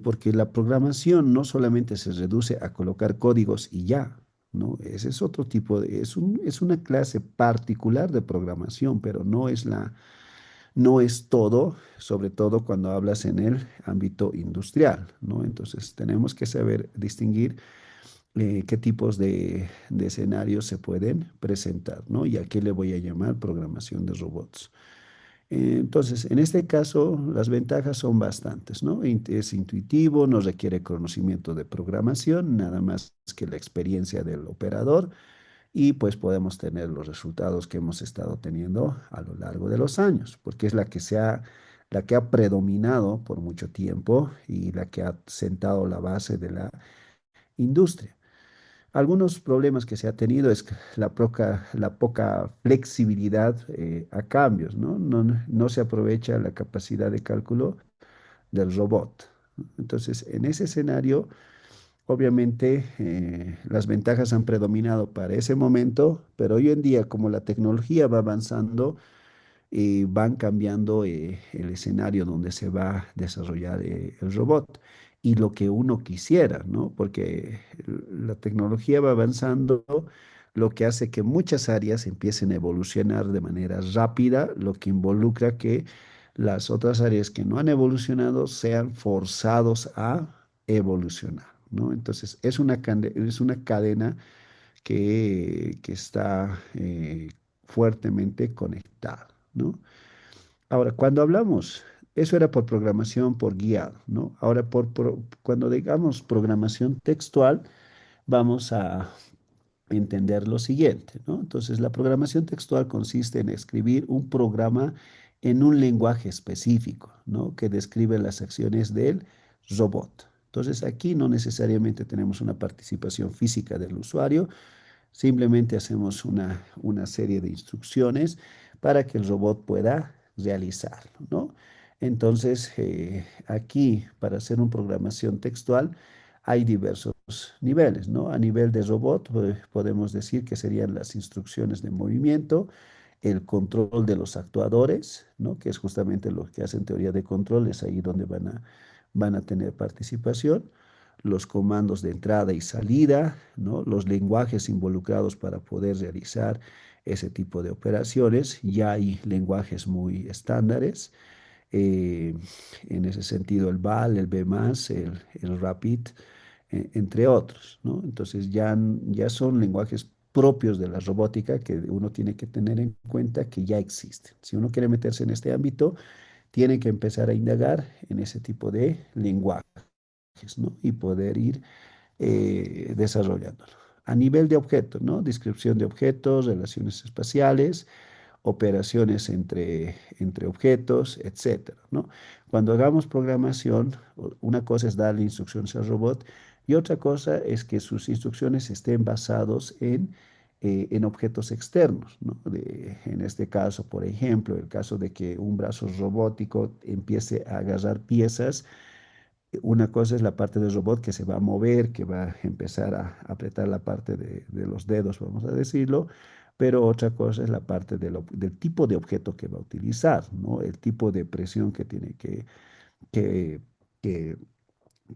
porque la programación no solamente se reduce a colocar códigos y ya, ¿no? Ese es otro tipo es una clase particular de programación, pero no es todo, sobre todo cuando hablas en el ámbito industrial, ¿no? Entonces tenemos que saber distinguir qué tipos de escenarios se pueden presentar, ¿no? Y a qué le voy a llamar programación de robots. Entonces, en este caso, las ventajas son bastantes, ¿no? Es intuitivo, no requiere conocimiento de programación, nada más que la experiencia del operador y pues podemos tener los resultados que hemos estado teniendo a lo largo de los años, porque es la que ha predominado por mucho tiempo y la que ha sentado la base de la industria. Algunos problemas que se ha tenido es que la poca flexibilidad a cambios, ¿no? No se aprovecha la capacidad de cálculo del robot. Entonces, en ese escenario, obviamente, las ventajas han predominado para ese momento, pero hoy en día, como la tecnología va avanzando, van cambiando el escenario donde se va a desarrollar el robot y lo que uno quisiera, ¿no? Porque la tecnología va avanzando, lo que hace que muchas áreas empiecen a evolucionar de manera rápida, lo que involucra que las otras áreas que no han evolucionado sean forzados a evolucionar, ¿no? Entonces, es una cadena que está fuertemente conectada, ¿no? Ahora, cuando hablamos, eso era por programación por guiado, ¿no? Ahora, cuando digamos programación textual, vamos a entender lo siguiente, ¿no? Entonces, la programación textual consiste en escribir un programa en un lenguaje específico, ¿no? Que describe las acciones del robot. Entonces, aquí no necesariamente tenemos una participación física del usuario, simplemente hacemos una serie de instrucciones para que el robot pueda realizarlo, ¿no? Entonces, aquí, para hacer una programación textual, hay diversos niveles, ¿no? A nivel de robot, podemos decir que serían las instrucciones de movimiento, el control de los actuadores, ¿no? Que es justamente lo que hacen teoría de control, es ahí donde van a tener participación, los comandos de entrada y salida, ¿no? Los lenguajes involucrados para poder realizar ese tipo de operaciones. Ya hay lenguajes muy estándares. eh, en ese sentido, el VAL, el B+, el RAPID, entre otros, ¿no? Entonces ya son lenguajes propios de la robótica que uno tiene que tener en cuenta que ya existen. Si uno quiere meterse en este ámbito, tiene que empezar a indagar en ese tipo de lenguajes, ¿no? Y poder ir desarrollándolo. A nivel de objetos, ¿no? Descripción de objetos, relaciones espaciales, operaciones entre objetos, etcétera, ¿no? Cuando hagamos programación, una cosa es darle instrucciones al robot y otra cosa es que sus instrucciones estén basados en objetos externos, ¿no? En este caso, por ejemplo, el caso de que un brazo robótico empiece a agarrar piezas, una cosa es la parte del robot que se va a mover, que va a empezar a apretar la parte de los dedos, vamos a decirlo, pero otra cosa es la parte del tipo de objeto que va a utilizar, ¿no? El tipo de presión que tiene que, que,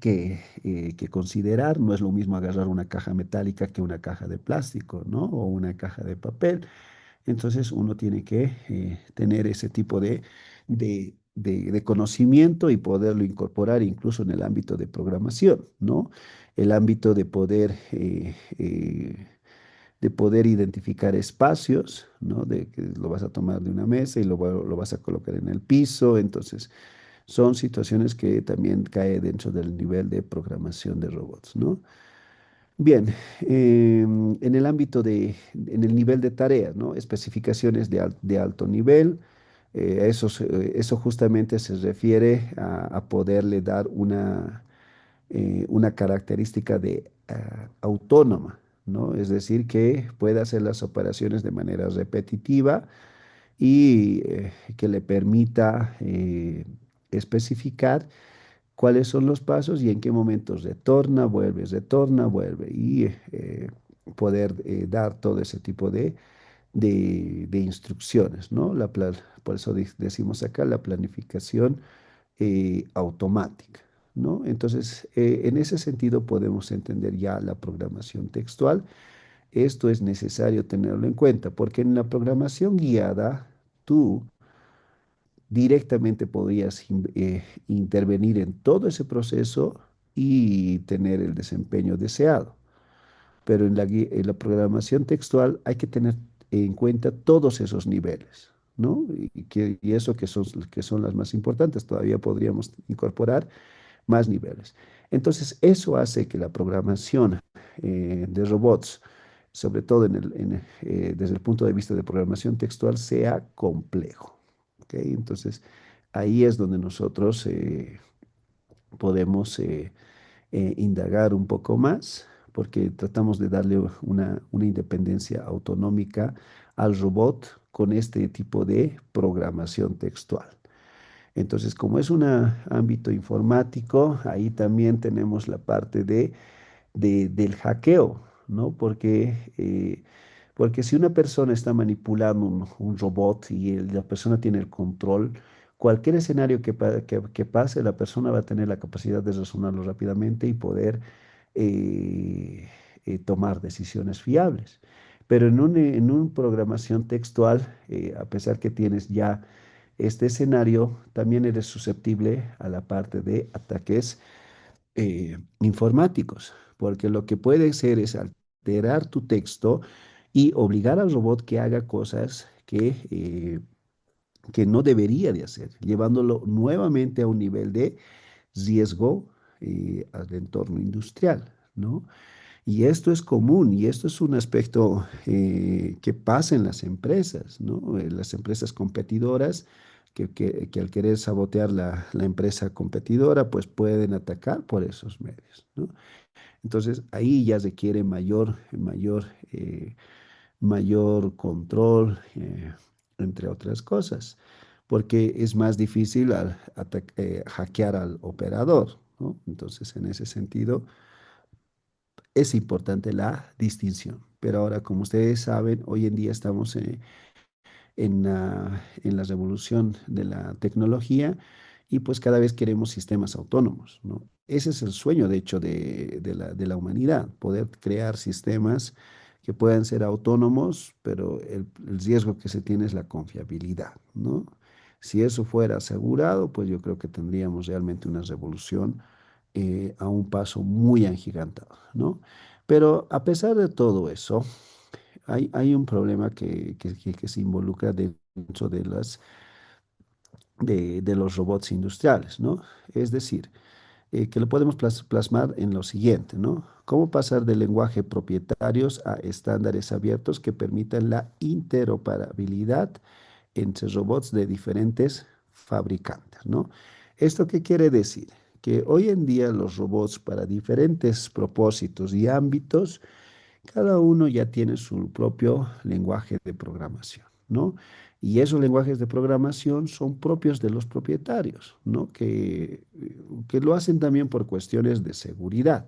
que considerar. No es lo mismo agarrar una caja metálica que una caja de plástico, ¿no? O una caja de papel. Entonces uno tiene que tener ese tipo de de conocimiento y poderlo incorporar incluso en el ámbito de programación, ¿no? El ámbito de poder identificar espacios, ¿no? De que lo vas a tomar de una mesa y lo vas a colocar en el piso. Entonces, son situaciones que también cae dentro del nivel de programación de robots, ¿no? Bien, en el ámbito en el nivel de tareas, ¿no? Especificaciones de alto nivel, eso justamente se refiere a poderle dar una característica de autónoma, ¿no? Es decir, que pueda hacer las operaciones de manera repetitiva y que le permita especificar cuáles son los pasos y en qué momentos retorna, vuelve y poder dar todo ese tipo de instrucciones, ¿no? Por eso decimos acá la planificación automática, ¿no? Entonces, en ese sentido podemos entender ya la programación textual. Esto es necesario tenerlo en cuenta porque en la programación guiada tú directamente podrías intervenir en todo ese proceso y tener el desempeño deseado. Pero en la programación textual hay que tener en cuenta todos esos niveles, ¿no? Y eso que son las más importantes, todavía podríamos incorporar más niveles. Entonces, eso hace que la programación de robots, sobre todo desde el punto de vista de programación textual, sea complejo. ¿Ok? Entonces, ahí es donde nosotros podemos indagar un poco más, porque tratamos de darle una independencia autonómica al robot con este tipo de programación textual. Entonces, como es un ámbito informático, ahí también tenemos la parte del hackeo, ¿no? Porque si una persona está manipulando un robot y la persona tiene el control, cualquier escenario que pase, la persona va a tener la capacidad de razonarlo rápidamente y poder eh, tomar decisiones fiables. Pero en una programación textual, a pesar que tienes ya este escenario, también eres susceptible a la parte de ataques informáticos, porque lo que puede ser es alterar tu texto y obligar al robot que haga cosas que no debería de hacer, llevándolo nuevamente a un nivel de riesgo al entorno industrial, ¿no? Y esto es común y esto es un aspecto que pasa en las empresas, ¿no? Las empresas competidoras que al querer sabotear la empresa competidora, pues pueden atacar por esos medios, ¿no? Entonces ahí ya requiere mayor control, entre otras cosas, porque es más difícil hackear al operador, ¿no? Entonces en ese sentido es importante la distinción. Pero ahora, como ustedes saben, hoy en día estamos en la revolución de la tecnología y pues cada vez queremos sistemas autónomos, ¿no? Ese es el sueño, de hecho, de la humanidad, poder crear sistemas que puedan ser autónomos, pero el riesgo que se tiene es la confiabilidad, ¿no? Si eso fuera asegurado, pues yo creo que tendríamos realmente una revolución a un paso muy agigantado, ¿no? Pero a pesar de todo eso, hay un problema que se involucra dentro de los robots industriales, ¿no? Es decir, que lo podemos plasmar en lo siguiente, ¿no? ¿Cómo pasar de lenguaje propietarios a estándares abiertos que permitan la interoperabilidad entre robots de diferentes fabricantes, ¿no? ¿Esto qué quiere decir? Que hoy en día los robots para diferentes propósitos y ámbitos cada uno ya tiene su propio lenguaje de programación, ¿no? Y esos lenguajes de programación son propios de los propietarios, ¿no? Que lo hacen también por cuestiones de seguridad.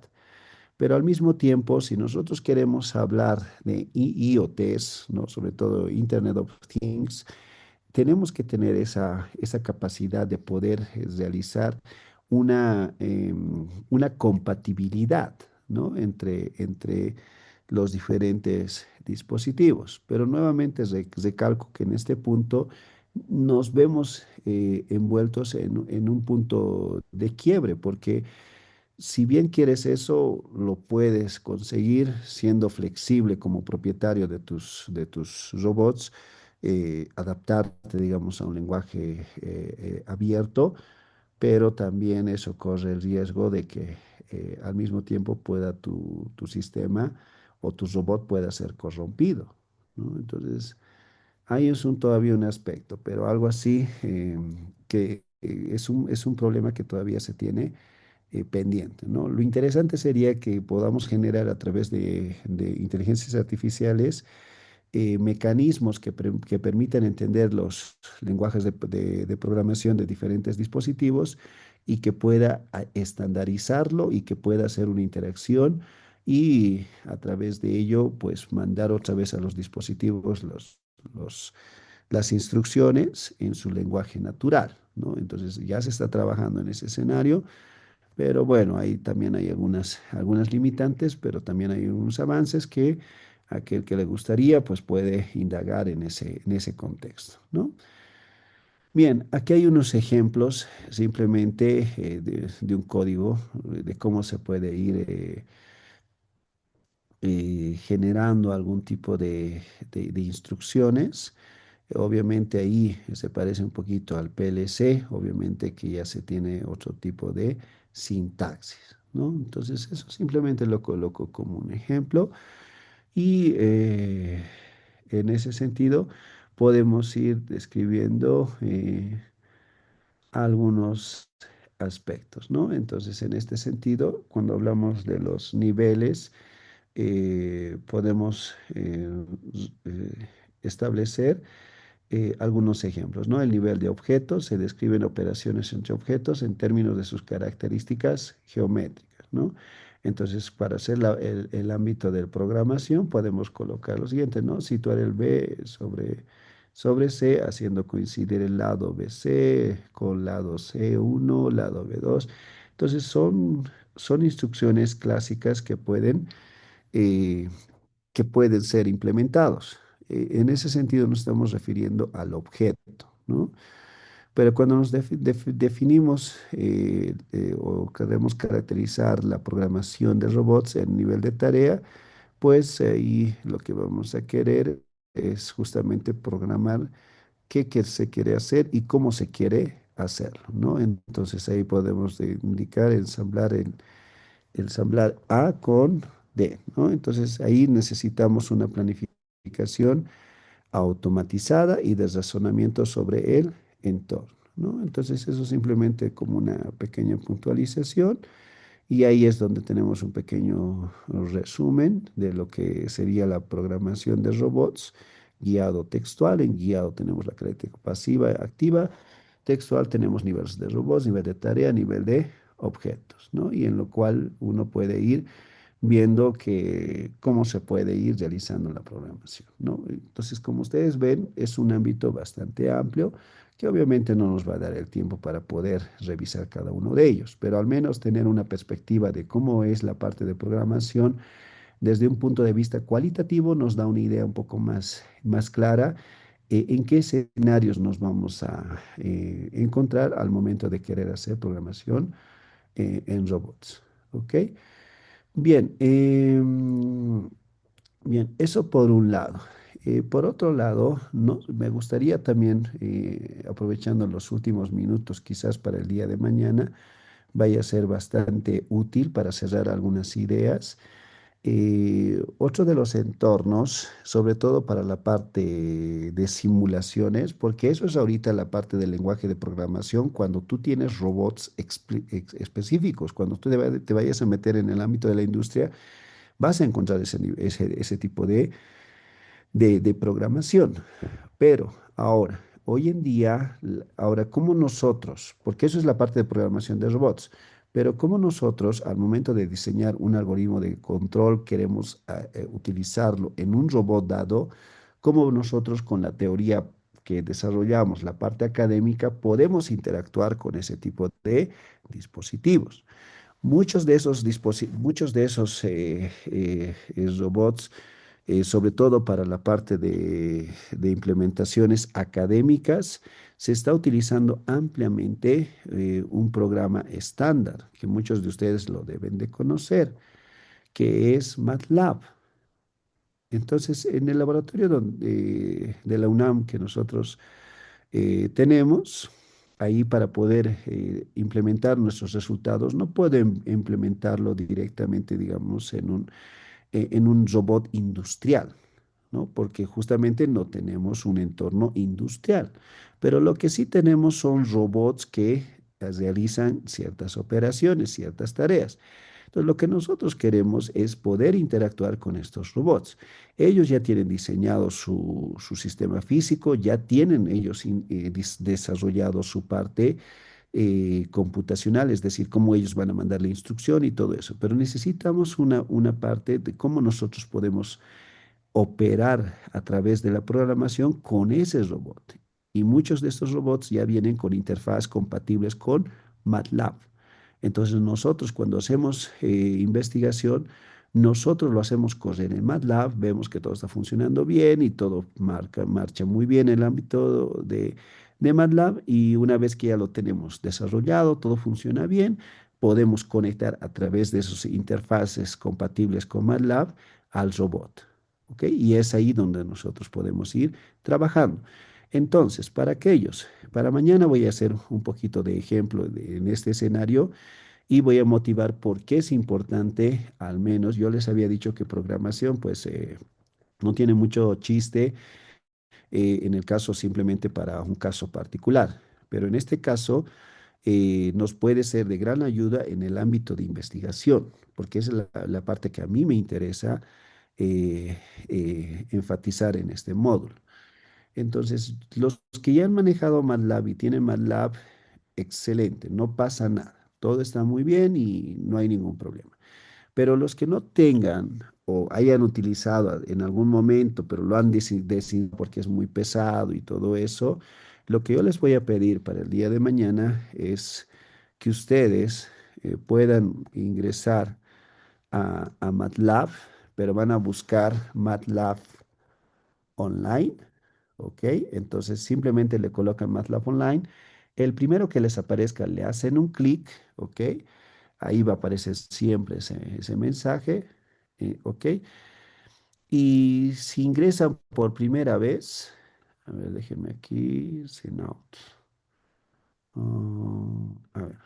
Pero al mismo tiempo, si nosotros queremos hablar de IoTs, ¿no? Sobre todo Internet of Things, tenemos que tener esa capacidad de poder realizar una compatibilidad, ¿no? Entre los diferentes dispositivos. Pero nuevamente recalco que en este punto nos vemos envueltos en un punto de quiebre, porque si bien quieres eso, lo puedes conseguir siendo flexible como propietario de tus robots, adaptarte, digamos, a un lenguaje abierto, pero también eso corre el riesgo de que al mismo tiempo pueda tu sistema o tu robot pueda ser corrompido, ¿no? Entonces, ahí es todavía un aspecto, pero algo así que es un problema que todavía se tiene pendiente, ¿no? Lo interesante sería que podamos generar a través de inteligencias artificiales mecanismos que permitan entender los lenguajes de programación de diferentes dispositivos y que pueda estandarizarlo y que pueda hacer una interacción y a través de ello, pues mandar otra vez a los dispositivos los, las instrucciones en su lenguaje natural, ¿no? Entonces ya se está trabajando en ese escenario, pero bueno, ahí también hay algunas limitantes, pero también hay unos avances que aquel que le gustaría, pues puede indagar en ese contexto, ¿no? Bien, aquí hay unos ejemplos simplemente de un código, de cómo se puede ir generando algún tipo de instrucciones. Obviamente ahí se parece un poquito al PLC, obviamente que ya se tiene otro tipo de sintaxis, ¿no? Entonces eso simplemente lo coloco como un ejemplo y en ese sentido podemos ir describiendo algunos aspectos, ¿no? Entonces en este sentido, cuando hablamos de los niveles, podemos establecer algunos ejemplos, ¿no? El nivel de objetos, se describen operaciones entre objetos en términos de sus características geométricas, ¿no? Entonces, para hacer el ámbito de programación, podemos colocar lo siguiente, ¿no? Situar el B sobre C, haciendo coincidir el lado BC con lado C1, lado B2. Entonces, son instrucciones clásicas eh, que pueden ser implementados. En ese sentido nos estamos refiriendo al objeto, ¿no? Pero cuando nos definimos o queremos caracterizar la programación de robots en nivel de tarea, pues ahí lo que vamos a querer es justamente programar qué se quiere hacer y cómo se quiere hacerlo, ¿no? Entonces ahí podemos indicar, ensamblar A con D, ¿no? Entonces ahí necesitamos una planificación automatizada y de razonamiento sobre el entorno, ¿no? Entonces eso simplemente como una pequeña puntualización y ahí es donde tenemos un pequeño resumen de lo que sería la programación de robots guiado textual. En guiado tenemos la característica pasiva, activa. Textual tenemos niveles de robots, nivel de tarea, nivel de objetos, ¿no? Y en lo cual uno puede ir viendo cómo se puede ir realizando la programación, ¿no? Entonces, como ustedes ven, es un ámbito bastante amplio que obviamente no nos va a dar el tiempo para poder revisar cada uno de ellos, pero al menos tener una perspectiva de cómo es la parte de programación desde un punto de vista cualitativo nos da una idea un poco más clara en qué escenarios nos vamos a encontrar al momento de querer hacer programación en robots. ¿Ok? Bien, bien, eso por un lado. Por otro lado, no, me gustaría también, aprovechando los últimos minutos, quizás para el día de mañana, vaya a ser bastante útil para cerrar algunas ideas. Otro de los entornos, sobre todo para la parte de simulaciones, porque eso es ahorita la parte del lenguaje de programación, cuando tú tienes robots específicos, cuando tú te vayas a meter en el ámbito de la industria, vas a encontrar ese tipo de programación. Pero ahora, hoy en día, ahora, ¿cómo nosotros, porque eso es la parte de programación de robots, pero cómo nosotros al momento de diseñar un algoritmo de control queremos utilizarlo en un robot dado, cómo nosotros con la teoría que desarrollamos, la parte académica, podemos interactuar con ese tipo de dispositivos? Muchos de esos robots sobre todo para la parte de implementaciones académicas, se está utilizando ampliamente un programa estándar, que muchos de ustedes lo deben de conocer, que es MATLAB. Entonces, en el laboratorio de la UNAM que nosotros tenemos, ahí para poder implementar nuestros resultados, no pueden implementarlo directamente, digamos, en un robot industrial, ¿no? Porque justamente no tenemos un entorno industrial. Pero lo que sí tenemos son robots que realizan ciertas operaciones, ciertas tareas. Entonces, lo que nosotros queremos es poder interactuar con estos robots. Ellos ya tienen diseñado su sistema físico, ya tienen ellos desarrollado su parte computacional, es decir, cómo ellos van a mandar la instrucción y todo eso. Pero necesitamos una parte de cómo nosotros podemos operar a través de la programación con ese robot. Y muchos de estos robots ya vienen con interfaz compatibles con MATLAB. Entonces nosotros cuando hacemos investigación, nosotros lo hacemos correr en MATLAB, vemos que todo está funcionando bien y todo marcha muy bien en el ámbito de MATLAB y una vez que ya lo tenemos desarrollado, todo funciona bien, podemos conectar a través de sus interfaces compatibles con MATLAB al robot. ¿Ok? Y es ahí donde nosotros podemos ir trabajando. Entonces, para aquellos, para mañana voy a hacer un poquito de ejemplo en este escenario y voy a motivar por qué es importante, al menos yo les había dicho que programación pues no tiene mucho chiste en el caso simplemente para un caso particular, pero en este caso nos puede ser de gran ayuda en el ámbito de investigación, porque es la parte que a mí me interesa enfatizar en este módulo. Entonces, los que ya han manejado MATLAB y tienen MATLAB, excelente, no pasa nada. Todo está muy bien y no hay ningún problema. Pero los que no tengan o hayan utilizado en algún momento, pero lo han decidido porque es muy pesado y todo eso, lo que yo les voy a pedir para el día de mañana es que ustedes puedan ingresar a MATLAB, pero van a buscar MATLAB online, ¿ok? Entonces simplemente le colocan MATLAB online. El primero que les aparezca le hacen un clic, ¿ok? Ahí va a aparecer siempre ese mensaje, ¿ok? Y si ingresan por primera vez, a ver, déjenme aquí, sign out. A ver,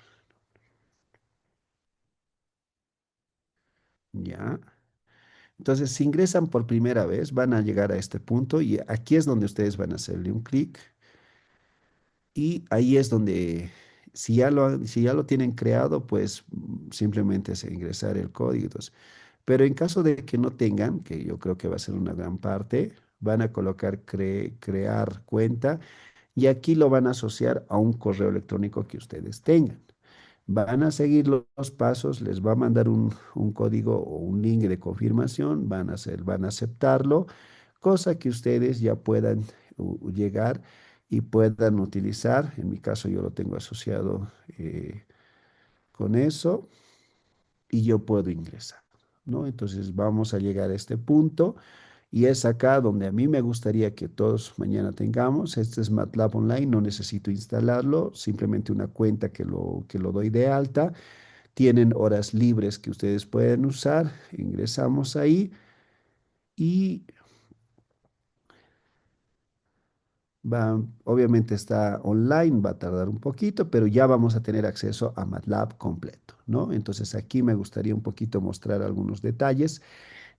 ya. Entonces, si ingresan por primera vez, van a llegar a este punto y aquí es donde ustedes van a hacerle un clic. Y ahí es donde, si ya lo tienen creado, pues simplemente es ingresar el código. Entonces, pero en caso de que no tengan, que yo creo que va a ser una gran parte, van a colocar crear cuenta y aquí lo van a asociar a un correo electrónico que ustedes tengan. Van a seguir los pasos, les va a mandar un código o un link de confirmación, van a aceptarlo, cosa que ustedes ya puedan llegar y puedan utilizar. En mi caso yo lo tengo asociado con eso y yo puedo ingresar, ¿no? Entonces vamos a llegar a este punto y es acá donde a mí me gustaría que todos mañana tengamos. Este es MATLAB Online, no necesito instalarlo, simplemente una cuenta que lo doy de alta. Tienen horas libres que ustedes pueden usar. Ingresamos ahí y obviamente está online, va a tardar un poquito, pero ya vamos a tener acceso a MATLAB completo, ¿no? Entonces aquí me gustaría un poquito mostrar algunos detalles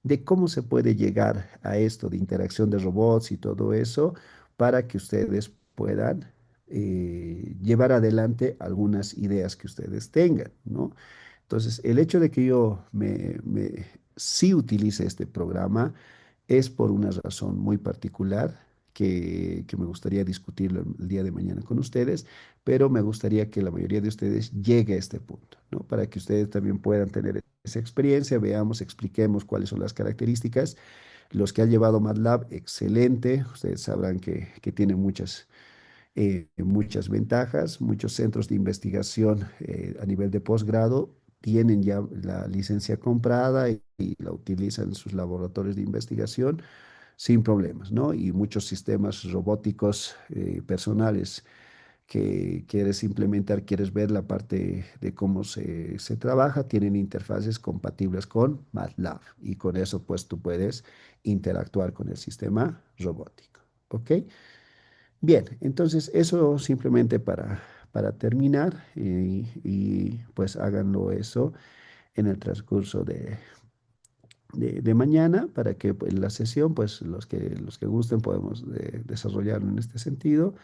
de cómo se puede llegar a esto de interacción de robots y todo eso para que ustedes puedan llevar adelante algunas ideas que ustedes tengan, ¿no? Entonces, el hecho de que yo sí utilice este programa es por una razón muy particular que me gustaría discutirlo el día de mañana con ustedes, pero me gustaría que la mayoría de ustedes llegue a este punto, ¿no? Para que ustedes también puedan tener esa experiencia, veamos, expliquemos cuáles son las características. Los que han llevado MATLAB, excelente, ustedes sabrán que tiene muchas ventajas, muchos centros de investigación a nivel de posgrado. tienen ya la licencia comprada y la utilizan en sus laboratorios de investigación sin problemas, ¿no? Y muchos sistemas robóticos personales que quieres implementar, quieres ver la parte de cómo se trabaja, tienen interfaces compatibles con MATLAB y con eso pues tú puedes interactuar con el sistema robótico, ¿ok? Bien, entonces eso simplemente para terminar pues háganlo eso en el transcurso de mañana para que pues, la sesión, pues los que gusten podemos desarrollarlo en este sentido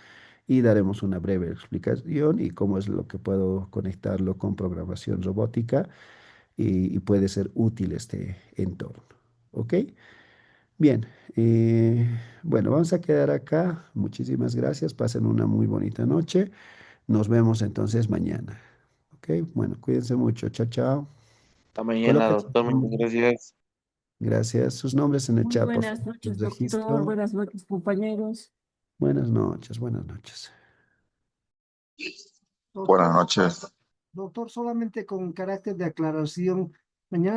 y daremos una breve explicación y cómo es lo que puedo conectarlo con programación robótica y puede ser útil este entorno. ¿Ok? Bien, bueno, vamos a quedar acá. Muchísimas gracias. Pasen una muy bonita noche. Nos vemos entonces mañana. ¿Ok? Bueno, cuídense mucho. Chao, chao. Hasta mañana, Coloquen sus doctor. Muchas nombres. gracias. Gracias. Sus nombres en el Muy chat, por buenas favor. Los noches, doctor. registro. Buenas noches, compañeros. Buenas noches, buenas noches. Buenas noches. Doctor, solamente con carácter de aclaración,